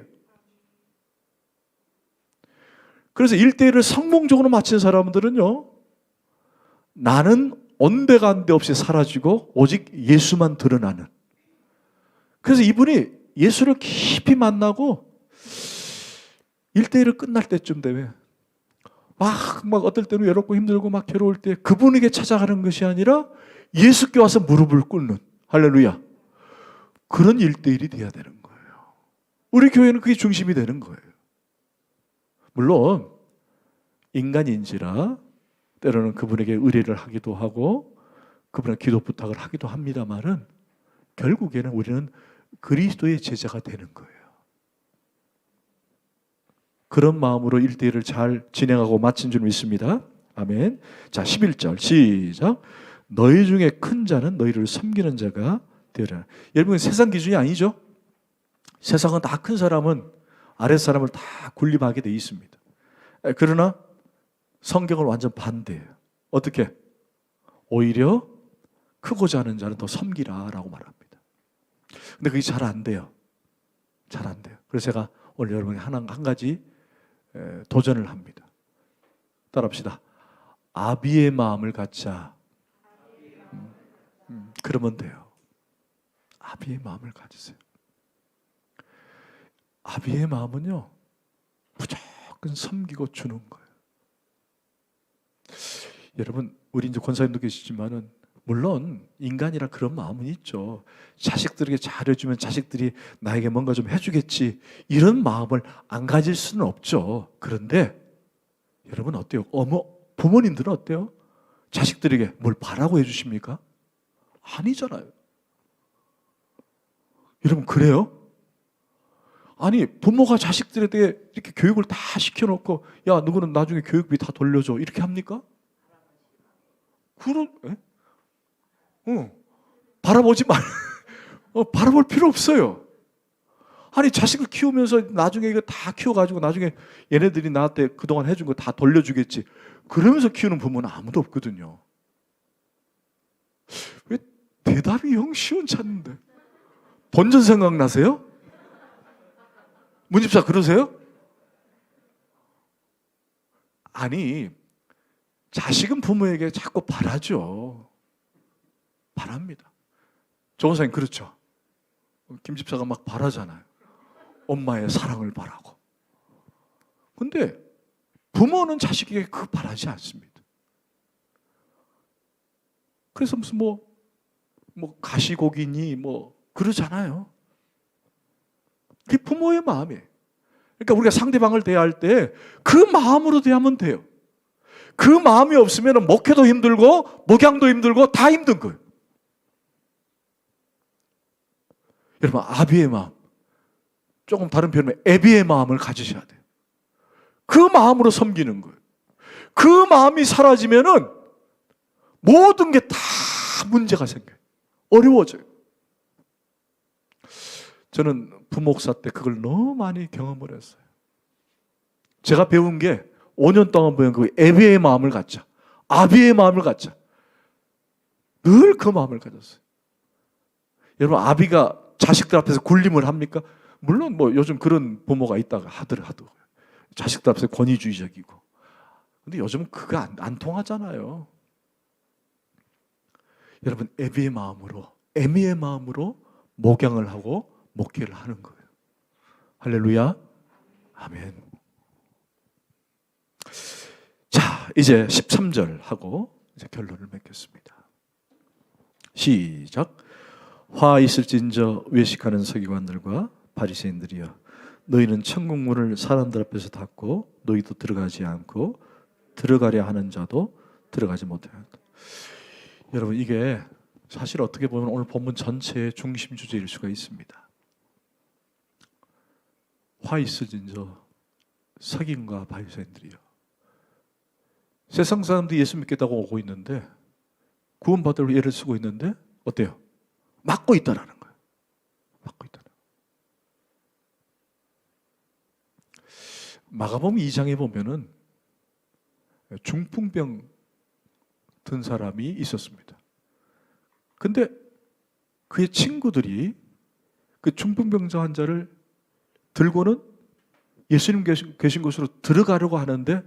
그래서 1대1을 성공적으로 마친 사람들은요, 나는 온데간데 없이 사라지고 오직 예수만 드러나는. 그래서 이분이 예수를 깊이 만나고 1대1을 끝날 때쯤 되면 막 어떨 때는 외롭고 힘들고 막 괴로울 때 그분에게 찾아가는 것이 아니라 예수께 와서 무릎을 꿇는, 할렐루야, 그런 1대1이 돼야 되는 거예요. 우리 교회는 그게 중심이 되는 거예요. 물론 인간인지라 때로는 그분에게 의뢰를 하기도 하고 그분의 기도 부탁을 하기도 합니다만은 결국에는 우리는 그리스도의 제자가 되는 거예요. 그런 마음으로 1대1을 잘 진행하고 마친 줄 믿습니다. 아멘. 자, 11절 시작. 너희 중에 큰 자는 너희를 섬기는 자가 되리라. 여러분, 세상 기준이 아니죠. 세상은 다 큰 사람은 아랫사람을 다 군림하게 돼 있습니다. 그러나 성경은 완전 반대예요. 어떻게? 오히려 크고자 하는 자는 더 섬기라라고 말합니다. 근데 그게 잘 안 돼요. 잘 안 돼요. 그래서 제가 오늘 여러분에게 한 가지 도전을 합니다. 따라합시다. 아비의 마음을 갖자. 그러면 돼요. 아비의 마음을 가지세요. 아비의 마음은요, 무조건 섬기고 주는 거예요. 여러분, 우리 이제 권사님도 계시지만은 물론 인간이라 그런 마음은 있죠. 자식들에게 잘해주면 자식들이 나에게 뭔가 좀 해주겠지, 이런 마음을 안 가질 수는 없죠. 그런데 여러분 어때요? 부모님들은 어때요? 자식들에게 뭘 바라고 해주십니까? 아니잖아요. 여러분 그래요? 아니, 부모가 자식들에게 이렇게 교육을 다 시켜놓고 야, 누구는 나중에 교육비 다 돌려줘, 이렇게 합니까? 바라보지 말. 바라볼 필요 없어요. 아니, 자식을 키우면서 나중에 이거 다 키워가지고 나중에 얘네들이 나한테 그동안 해준 거 다 돌려주겠지, 그러면서 키우는 부모는 아무도 없거든요. 왜 대답이 영 시원찮은데? 본전 생각나세요? 문집사 그러세요? 아니, 자식은 부모에게 자꾸 바라죠. 바랍니다. 조원사님 그렇죠? 김집사가 막 바라잖아요. 엄마의 사랑을 바라고. 근데 부모는 자식에게 그거 바라지 않습니다. 그래서 무슨 가시고기니 그러잖아요. 그게 부모의 마음이에요. 그러니까 우리가 상대방을 대할 때 그 마음으로 대하면 돼요. 그 마음이 없으면 목회도 힘들고 목양도 힘들고 다 힘든 거예요. 여러분, 아비의 마음, 조금 다른 표현은 애비의 마음을 가지셔야 돼요. 그 마음으로 섬기는 거예요. 그 마음이 사라지면은 모든 게 다 문제가 생겨요. 어려워져요. 저는 부목사 때 그걸 너무 많이 경험을 했어요. 제가 배운 게 5년 동안 배운 그 애비의 마음을 갖자, 아비의 마음을 갖자. 늘 그 마음을 가졌어요. 여러분, 아비가 자식들 앞에서 굴림을 합니까? 물론 요즘 그런 부모가 있다가 하더라도 자식들 앞에서 권위주의적이고. 근데 요즘은 그거 안 통하잖아요. 여러분, 애비의 마음으로, 애미의 마음으로 목양을 하고 목회를 하는 거예요. 할렐루야. 아멘. 자, 이제 13절 하고 이제 결론을 맺겠습니다. 시작. 화 있을진저 외식하는 서기관들과 바리새인들이여, 너희는 천국 문을 사람들 앞에서 닫고 너희도 들어가지 않고 들어가려 하는 자도 들어가지 못하였다. 여러분, 이게 사실 어떻게 보면 오늘 본문 전체의 중심 주제일 수가 있습니다. 화 있을진저 서기관과 바리새인들이여. 세상 사람들이 예수 믿겠다고 오고 있는데, 구원받으려고 애를 쓰고 있는데 어때요? 막고 있다라는 거예요. 막고 있다는. 마가복음 2장에 보면은 중풍병 든 사람이 있었습니다. 근데 그의 친구들이 그 중풍병자 환자를 들고는 예수님 계신 곳으로 들어가려고 하는데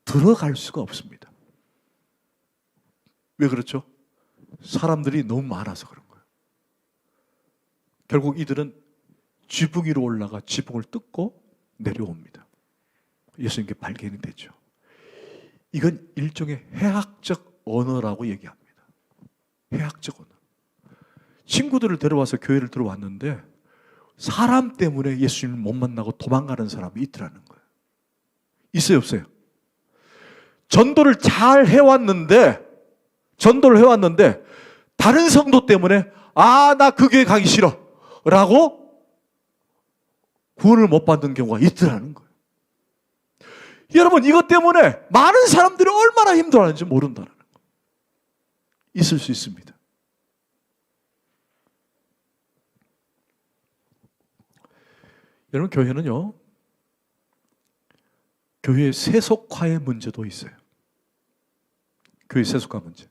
들어갈 수가 없습니다. 왜 그렇죠? 사람들이 너무 많아서 그런 거예요. 결국 이들은 지붕 위로 올라가 지붕을 뜯고 내려옵니다. 예수님께 발견이 되죠. 이건 일종의 해학적 언어라고 얘기합니다. 해학적 언어. 친구들을 데려와서 교회를 들어왔는데 사람 때문에 예수님을 못 만나고 도망가는 사람이 있더라는 거예요. 있어요, 없어요? 전도를 잘 해왔는데 다른 성도 때문에 나 그 교회 가기 싫어 라고 구원을 못 받는 경우가 있더라는 거예요. 여러분, 이것 때문에 많은 사람들이 얼마나 힘들어하는지 모른다는 거예요. 있을 수 있습니다. 여러분, 교회는요, 교회의 세속화의 문제도 있어요. 교회 세속화 문제.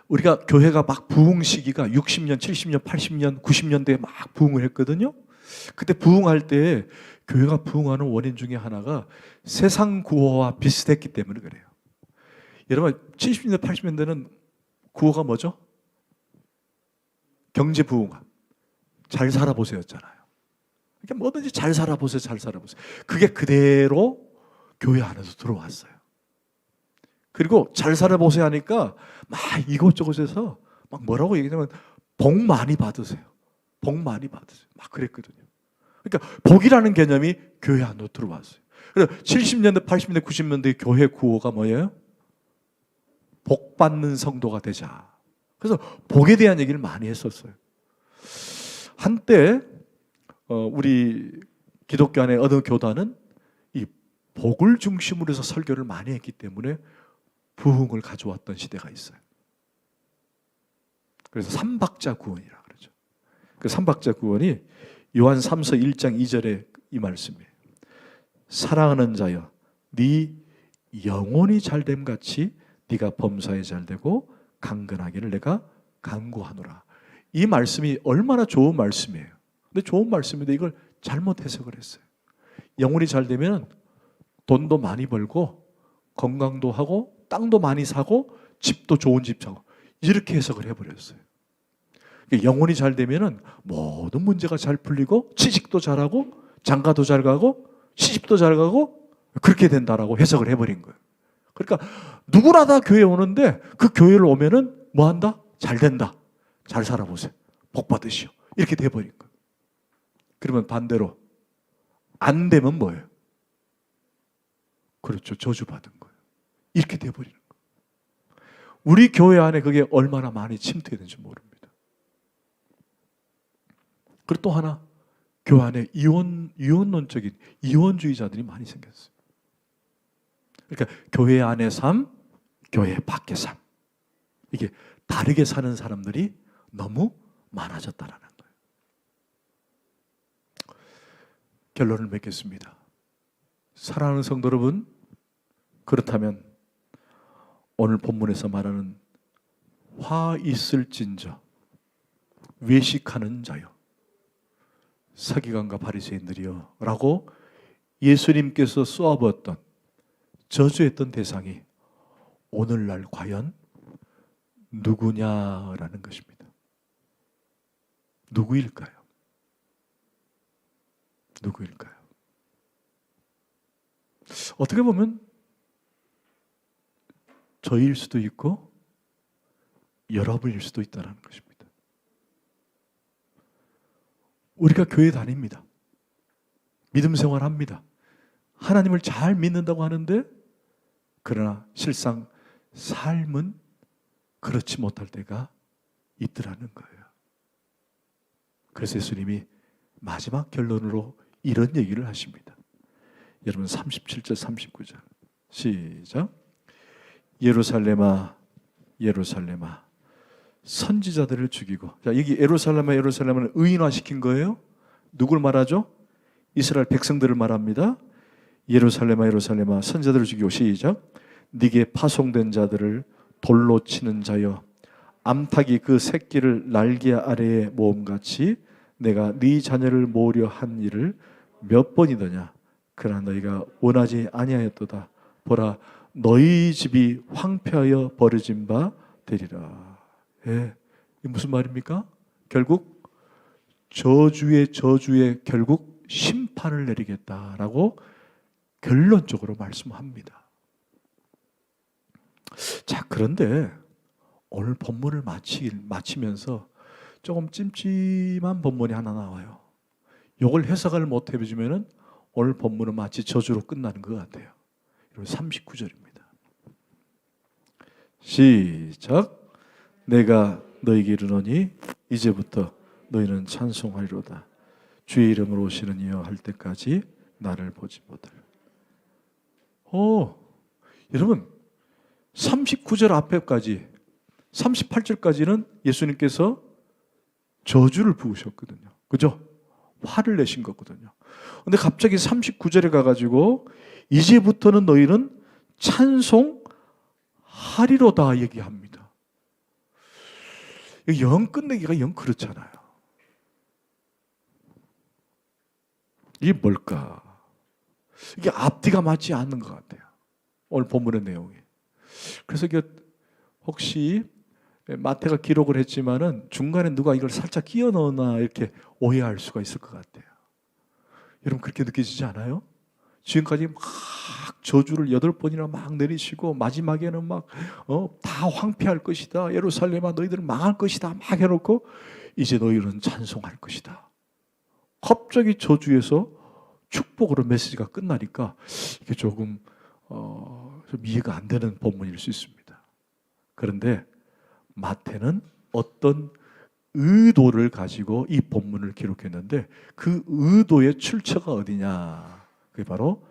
우리가 교회가 막 부흥 시기가 60년, 70년, 80년, 90년대에 막 부흥을 했거든요. 그때 부흥할 때 교회가 부흥하는 원인 중에 하나가 세상 구호와 비슷했기 때문에 그래요. 여러분, 70년대, 80년대는 구호가 뭐죠? 경제 부흥, 잘 살아보세요였잖아요. 그러니까 뭐든지 잘 살아보세요, 잘 살아보세요. 그게 그대로 교회 안에서 들어왔어요. 그리고 잘 살아보세요 하니까 막 이곳저곳에서 막 뭐라고 얘기하냐면 복 많이 받으세요. 복 많이 받으세요. 막 그랬거든요. 그러니까 복이라는 개념이 교회 안으로 들어왔어요. 그래서 70년대, 80년대, 90년대 교회 구호가 뭐예요? 복 받는 성도가 되자. 그래서 복에 대한 얘기를 많이 했었어요. 한때 우리 기독교 안에 어느 교단은 이 복을 중심으로 해서 설교를 많이 했기 때문에 부흥을 가져왔던 시대가 있어요. 그래서 삼박자 구원이라고 그러죠. 그 삼박자 구원이 요한 3서 1장 2절에 이 말씀이에요. 사랑하는 자여, 네 영혼이 잘됨 같이 네가 범사에 잘되고 강건하기를 내가 간구하노라. 이 말씀이 얼마나 좋은 말씀이에요. 근데 좋은 말씀인데 이걸 잘못 해석을 했어요. 영혼이 잘 되면 돈도 많이 벌고 건강도 하고 땅도 많이 사고 집도 좋은 집 사고 이렇게 해석을 해버렸어요. 영혼이 잘 되면 모든 문제가 잘 풀리고 취직도 잘하고 장가도 잘 가고 시집도 잘 가고 그렇게 된다라고 해석을 해버린 거예요. 그러니까 누구나 다 교회에 오는데 그 교회를 오면은 뭐 한다? 잘 된다. 잘 살아보세요. 복 받으시오. 이렇게 돼버린 거예요. 그러면 반대로 안 되면 뭐예요? 그렇죠. 저주받은 거예요. 이렇게 돼버리는 거예요. 우리 교회 안에 그게 얼마나 많이 침투했는지 모릅니다. 그리고 또 하나, 교회 안에 이원론적인 이원주의자들이 많이 생겼어요. 그러니까 교회 안의 삶, 교회 밖의 삶, 이게 다르게 사는 사람들이 너무 많아졌다라는 거예요. 결론을 맺겠습니다. 사랑하는 성도 여러분, 그렇다면 오늘 본문에서 말하는 화 있을진저 외식하는 자요 서기관과 바리새인들이요 라고 예수님께서 쏘아부었던 저주했던 대상이 오늘날 과연 누구냐라는 것입니다. 누구일까요? 누구일까요? 어떻게 보면 저일 수도 있고 여러분일 수도 있다는 것입니다. 우리가 교회 다닙니다. 믿음 생활합니다. 하나님을 잘 믿는다고 하는데 그러나 실상 삶은 그렇지 못할 때가 있더라는 거예요. 그래서 예수님이 마지막 결론으로 이런 얘기를 하십니다. 여러분 37절 39절 시작. 예루살렘아 예루살렘아 선지자들을 죽이고. 자, 여기 예루살렘아 예루살렘은 의인화시킨 거예요. 누굴 말하죠? 이스라엘 백성들을 말합니다. 예루살렘아 예루살렘아 선지자들을 죽이고. 시작. 네게 파송된 자들을 돌로 치는 자여 암탉이 그 새끼를 날개 아래에 모음같이 내가 네 자녀를 모으려 한 일을 몇 번이더냐. 그러나 너희가 원하지 아니하였도다. 보라 너희 집이 황폐하여 버려진 바 되리라. 예, 이게 무슨 말입니까? 결국 저주의 저주에 결국 심판을 내리겠다라고 결론적으로 말씀합니다. 자, 그런데 오늘 본문을 마치면서 조금 찜찜한 본문이 하나 나와요. 이걸 해석을 못 해주면 오늘 본문은 마치 저주로 끝나는 것 같아요. 39절입니다. 시작. 내가 너희에게 이르노니 이제부터 너희는 찬송하리로다. 주의 이름으로 오시는 이여 할 때까지 나를 보지 못하리라. 여러분 39절 앞에까지 38절까지는 예수님께서 저주를 부으셨거든요. 그죠? 화를 내신 거거든요. 근데 갑자기 39절에 가가지고 이제부터는 너희는 찬송하리로다 얘기합니다. 영 끝내기가 영 그렇잖아요. 이게 뭘까? 이게 앞뒤가 맞지 않는 것 같아요. 오늘 본문의 내용이. 그래서 이게 혹시 마태가 기록을 했지만은 중간에 누가 이걸 살짝 끼워 넣었나 이렇게 오해할 수가 있을 것 같아요. 여러분 그렇게 느끼시지 않아요? 지금까지 막 저주를 8번이나 막 내리시고 마지막에는 막 다 황폐할 것이다. 예루살렘아 너희들은 망할 것이다. 막 해놓고 이제 너희는 찬송할 것이다. 갑자기 저주에서 축복으로 메시지가 끝나니까 이게 조금 좀 이해가 안 되는 본문일 수 있습니다. 그런데 마태는 어떤 의도를 가지고 이 본문을 기록했는데 그 의도의 출처가 어디냐? 그게 바로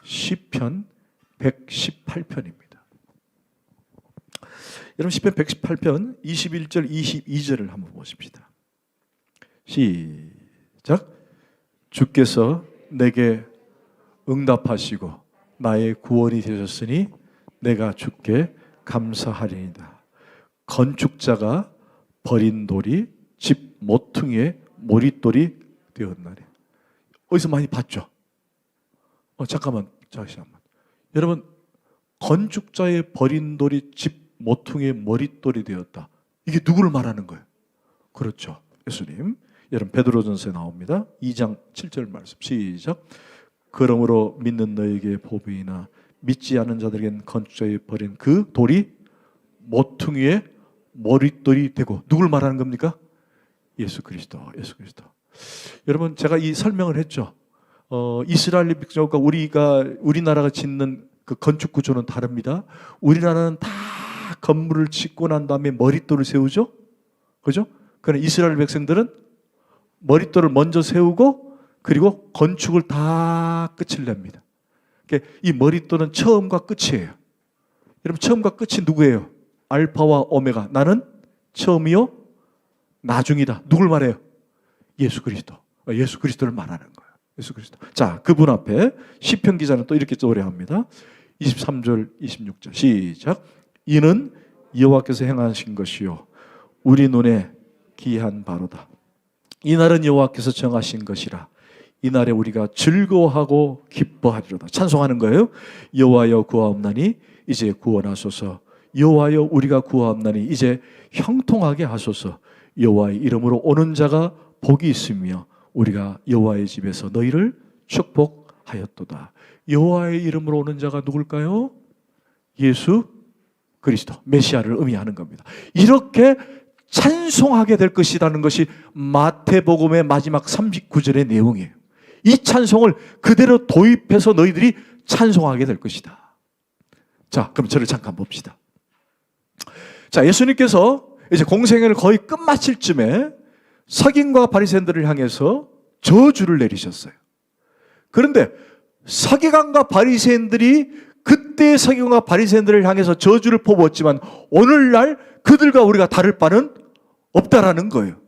시편 118편입니다. 여러분 시편 118편 21절 22절을 한번 보십시다. 시작. 주께서 내게 응답하시고 나의 구원이 되셨으니 내가 주께 감사하리이다. 건축자가 버린 돌이 집 모퉁이에 모릿돌이 되었나니. 어디서 많이 봤죠? 잠깐만. 여러분 건축자의 버린 돌이 집 모퉁이에 머릿돌이 되었다. 이게 누구를 말하는 거예요? 그렇죠. 예수님. 여러분 베드로전서에 나옵니다. 2장 7절 말씀 시작. 그러므로 믿는 너에게 보배이나 믿지 않은 자들에겐 건축자의 버린 그 돌이 모퉁이에 머릿돌이 되고. 누굴 말하는 겁니까? 예수 그리스도. 여러분 제가 이 설명을 했죠. 이스라엘 백성과 우리나라가 짓는 그 건축 구조는 다릅니다. 우리나라는 다 건물을 짓고 난 다음에 머릿돌을 세우죠. 그죠? 그러나 이스라엘 백성들은 머릿돌을 먼저 세우고 그리고 건축을 다 끝을 냅니다. 그러니까 이 머릿돌은 처음과 끝이에요. 여러분 처음과 끝이 누구예요? 알파와 오메가. 나는 처음이요 나중이다. 누굴 말해요? 예수 그리스도. 예수 그리스도를 말하는 거예요. 예수 그리스도. 자, 그분 앞에 시편 기자는 또 이렇게 노래합니다. 23절 26절 시작. 이는 여호와께서 행하신 것이요 우리 눈에 기이한 바로다. 이날은 여호와께서 정하신 것이라. 이날에 우리가 즐거워하고 기뻐하리로다. 찬송하는 거예요. 여호와여 구하옵나니 이제 구원하소서. 여호와여 우리가 구하옵나니 이제 형통하게 하소서. 여호와의 이름으로 오는 자가 복이 있으며 우리가 여호와의 집에서 너희를 축복하였도다. 여호와의 이름으로 오는 자가 누굴까요? 예수 그리스도, 메시아를 의미하는 겁니다. 이렇게 찬송하게 될 것이라는 것이 마태복음의 마지막 39절의 내용이에요. 이 찬송을 그대로 도입해서 너희들이 찬송하게 될 것이다. 자, 그럼 저를 잠깐 봅시다. 자, 예수님께서 이제 공생애를 거의 끝마칠 쯤에 서기관과 바리새인들을 향해서 저주를 내리셨어요. 그런데 서기관과 바리새인들이 그때 서기관과 바리새인들을 향해서 저주를 퍼부었지만 오늘날 그들과 우리가 다를 바는 없다라는 거예요.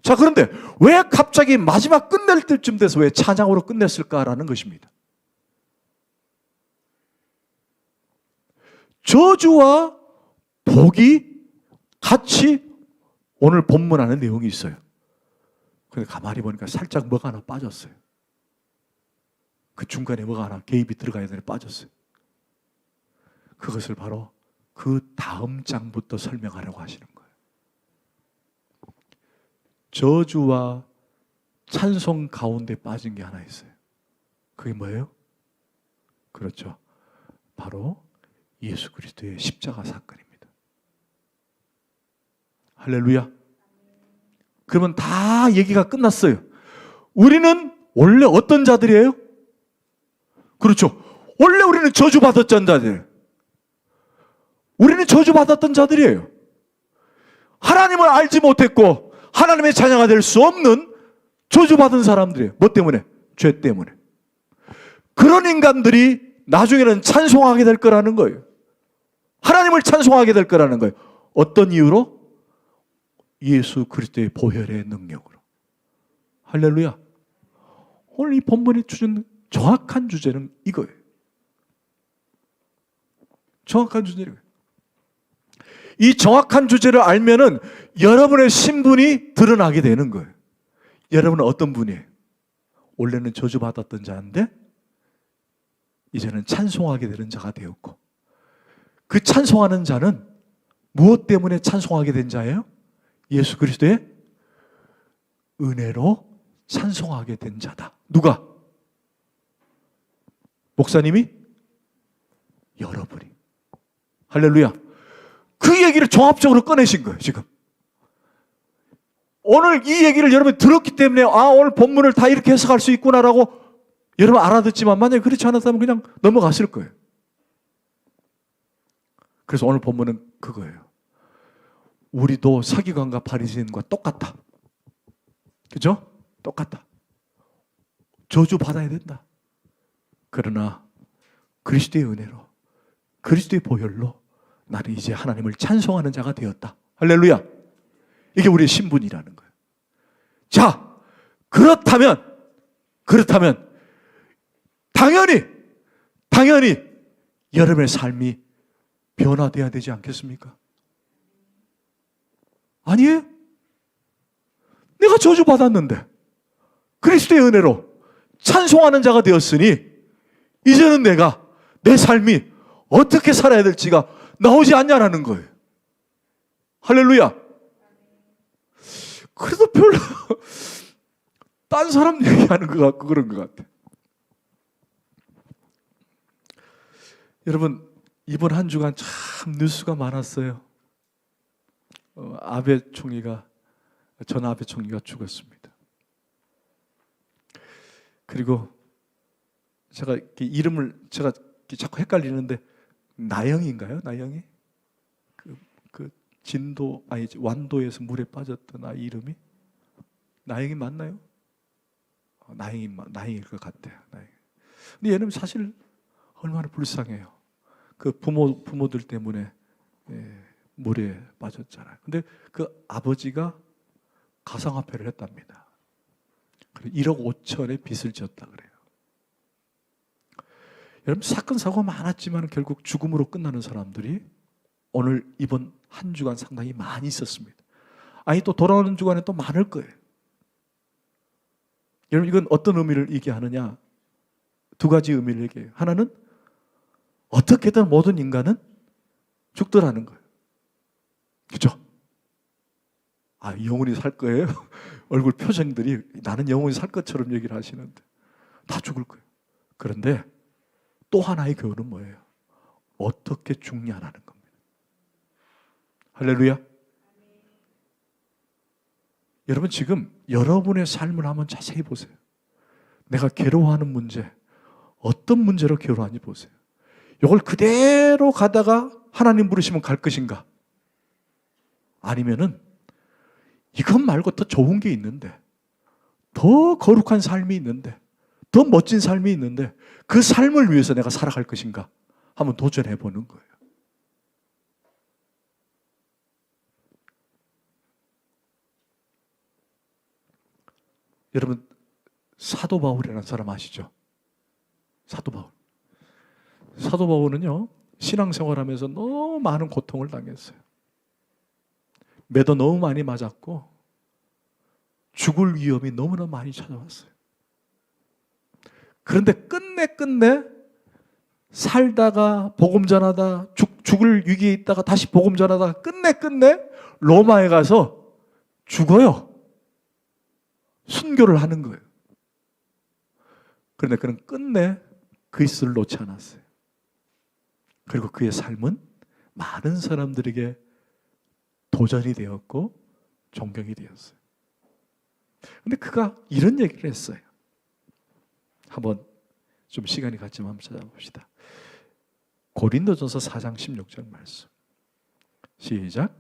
자, 그런데 왜 갑자기 마지막 끝낼 때쯤 돼서 왜 찬양으로 끝냈을까라는 것입니다. 저주와 복이 같이 오늘 본문 안에 내용이 있어요. 근데 가만히 보니까 살짝 뭐가 하나 빠졌어요. 그 중간에 뭐가 하나 개입이 들어가야 되는데 빠졌어요. 그것을 바로 그 다음 장부터 설명하려고 하시는 거예요. 저주와 찬송 가운데 빠진 게 하나 있어요. 그게 뭐예요? 그렇죠. 바로 예수 그리스도의 십자가 사건입니다. 할렐루야. 그러면 다 얘기가 끝났어요. 우리는 원래 어떤 자들이에요? 그렇죠. 원래 우리는 저주받았던 자들. 우리는 저주받았던 자들이에요. 하나님을 알지 못했고 하나님의 자녀가 될 수 없는 저주받은 사람들이에요. 뭐 때문에? 죄 때문에. 그런 인간들이 나중에는 찬송하게 될 거라는 거예요. 하나님을 찬송하게 될 거라는 거예요. 어떤 이유로? 예수 그리스도의 보혈의 능력으로. 할렐루야. 오늘 이 본문이 주신 정확한 주제는 이거예요. 정확한 주제는 이거예요. 이 정확한 주제를 알면은 여러분의 신분이 드러나게 되는 거예요. 여러분은 어떤 분이에요? 원래는 저주받았던 자인데 이제는 찬송하게 되는 자가 되었고, 그 찬송하는 자는 무엇 때문에 찬송하게 된 자예요? 예수 그리스도의 은혜로 찬송하게 된 자다. 누가? 목사님이? 여러분이. 할렐루야. 그 얘기를 종합적으로 꺼내신 거예요, 지금. 오늘 이 얘기를 여러분이 들었기 때문에 오늘 본문을 다 이렇게 해석할 수 있구나라고 여러분 알아듣지만 만약에 그렇지 않았다면 그냥 넘어갔을 거예요. 그래서 오늘 본문은 그거예요. 우리도 서기관과 바리새인과 똑같다. 그죠? 똑같다. 저주받아야 된다. 그러나 그리스도의 은혜로, 그리스도의 보혈로 나는 이제 하나님을 찬송하는 자가 되었다. 할렐루야. 이게 우리의 신분이라는 거예요. 자, 그렇다면 당연히 여러분의 삶이 변화되어야 되지 않겠습니까? 아니에요? 내가 저주받았는데 그리스도의 은혜로 찬송하는 자가 되었으니 이제는 내가 내 삶이 어떻게 살아야 될지가 나오지 않냐라는 거예요. 할렐루야. 그래도 별로 딴 사람 얘기하는 것 같고 그런 것 같아. 여러분, 이번 한 주간 참 뉴스가 많았어요. 전 아베 총리가 죽었습니다. 그리고 제가 이름을 자꾸 헷갈리는데 나영인가요? 나영이? 그 완도에서 물에 빠졌던 아이 이름이 나영이 맞나요? 나영일 것 같아요. 나영이. 근데 얘는 사실 얼마나 불쌍해요. 그 부모들 때문에 물에 빠졌잖아요. 근데 그 아버지가 가상화폐를 했답니다. 그리고 1억 5천의 빚을 졌다 그래요. 여러분, 사건 사고가 많았지만 결국 죽음으로 끝나는 사람들이 오늘 이번 한 주간 상당히 많이 있었습니다. 또 돌아오는 주간에 또 많을 거예요. 여러분, 이건 어떤 의미를 얘기하느냐? 두 가지 의미를 얘기해요. 하나는 어떻게든 모든 인간은 죽더라는 거예요. 그렇죠? 영원히 살 거예요? 얼굴 표정들이 나는 영원히 살 것처럼 얘기를 하시는데 다 죽을 거예요. 그런데 또 하나의 교훈은 뭐예요? 어떻게 죽냐라는 겁니다. 할렐루야. 여러분, 지금 여러분의 삶을 한번 자세히 보세요. 내가 괴로워하는 문제, 어떤 문제로 괴로워하는지 보세요. 이걸 그대로 가다가 하나님 부르시면 갈 것인가? 아니면은 이것 말고 더 좋은 게 있는데, 더 거룩한 삶이 있는데, 더 멋진 삶이 있는데 그 삶을 위해서 내가 살아갈 것인가? 한번 도전해 보는 거예요. 여러분, 사도 바울이라는 사람 아시죠? 사도 바울은요, 신앙생활하면서 너무 많은 고통을 당했어요. 매도 너무 많이 맞았고 죽을 위험이 너무나 많이 찾아왔어요. 그런데 끝내 살다가 복음 전하다 죽을 위기에 있다가 다시 복음 전하다가 끝내 로마에 가서 죽어요. 순교를 하는 거예요. 그런데 그는 끝내 그리스도를 놓지 않았어요. 그리고 그의 삶은 많은 사람들에게 도전이 되었고 존경이 되었어요. 근데 그가 이런 얘기를 했어요. 한번 좀 시간이 갔지만 한번 찾아봅시다. 고린도전서 4장 16절 말씀. 시작.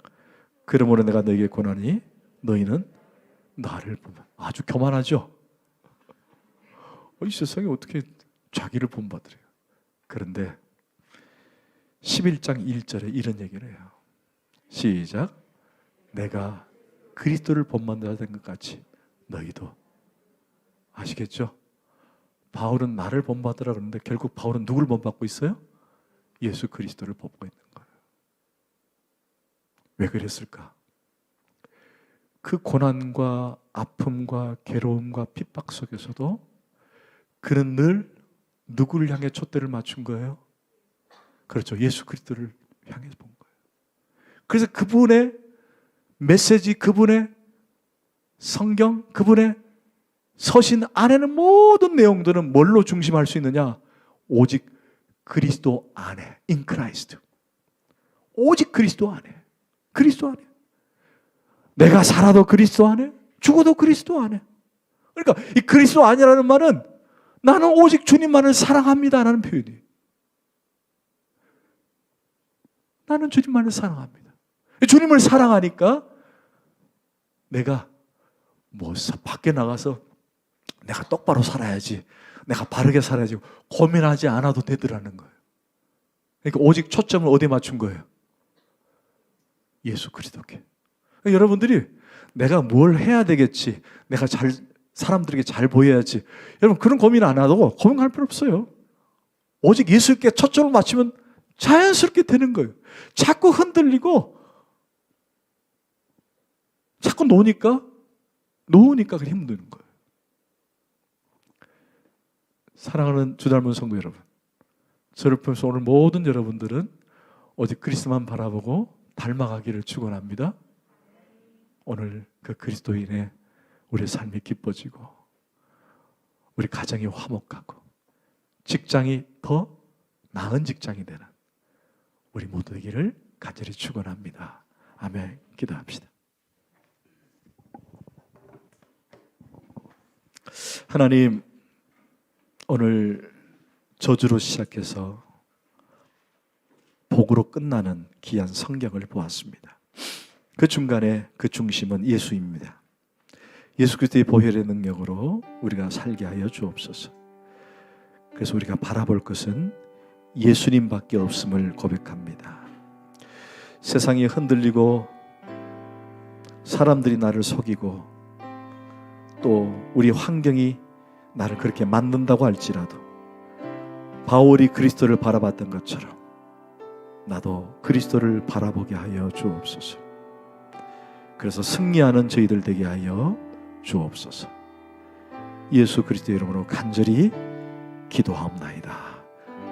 그러므로 내가 너에게 권하니 너희는 나를 보면. 아주 교만하죠? 이 세상에 어떻게 자기를 본받으래요. 그런데 11장 1절에 이런 얘기를 해요. 시작. 내가 그리스도를 본받아야 된 것 같이 너희도. 아시겠죠? 바울은 나를 본받으라 그러는데 결국 바울은 누굴 본받고 있어요? 예수 그리스도를 본받고 있는 거예요. 왜 그랬을까? 그 고난과 아픔과 괴로움과 핍박 속에서도 그는 늘 누구를 향해 촛대를 맞춘 거예요? 그렇죠. 예수 그리스도를 향해서 본 거예요. 그래서 그분의 메시지, 그분의 성경, 그분의 서신 안에는 모든 내용들은 뭘로 중심할 수 있느냐? 오직 그리스도 안에, in Christ. 오직 그리스도 안에. 그리스도 안에. 내가 살아도 그리스도 안에, 죽어도 그리스도 안에. 그러니까 이 그리스도 안이라는 말은 나는 오직 주님만을 사랑합니다라는 표현이에요. 나는 주님만을 사랑합니다. 주님을 사랑하니까 내가 밖에 나가서 내가 똑바로 살아야지, 내가 바르게 살아야지 고민하지 않아도 되더라는 거예요. 그러니까 오직 초점을 어디에 맞춘 거예요? 예수 그리스도께. 여러분들이 내가 뭘 해야 되겠지, 내가 사람들에게 잘 보여야지, 여러분 그런 고민 안 하고 고민할 필요 없어요. 오직 예수께 초점을 맞추면 자연스럽게 되는 거예요. 자꾸 흔들리고 자꾸 놓으니까 그게 힘든 거예요. 사랑하는 주닮은 성도 여러분, 저를 포함해서 오늘 모든 여러분들은 오직 그리스도만 바라보고 닮아가기를 축원합니다. 오늘 그 그리스도인의 우리의 삶이 기뻐지고 우리 가정이 화목하고 직장이 더 나은 직장이 되는 우리 모두 되기를 간절히 축원합니다. 아멘. 기도합시다. 하나님, 오늘 저주로 시작해서 복으로 끝나는 귀한 성경을 보았습니다. 그 중간에 그 중심은 예수입니다. 예수 그리스도의 보혈의 능력으로 우리가 살게 하여 주옵소서. 그래서 우리가 바라볼 것은 예수님밖에 없음을 고백합니다. 세상이 흔들리고 사람들이 나를 속이고 또 우리 환경이 나를 그렇게 만든다고 할지라도 바울이 그리스도를 바라봤던 것처럼 나도 그리스도를 바라보게 하여 주옵소서. 그래서 승리하는 저희들 되게 하여 주옵소서. 예수 그리스도 이름으로 간절히 기도하옵나이다.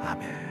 아멘.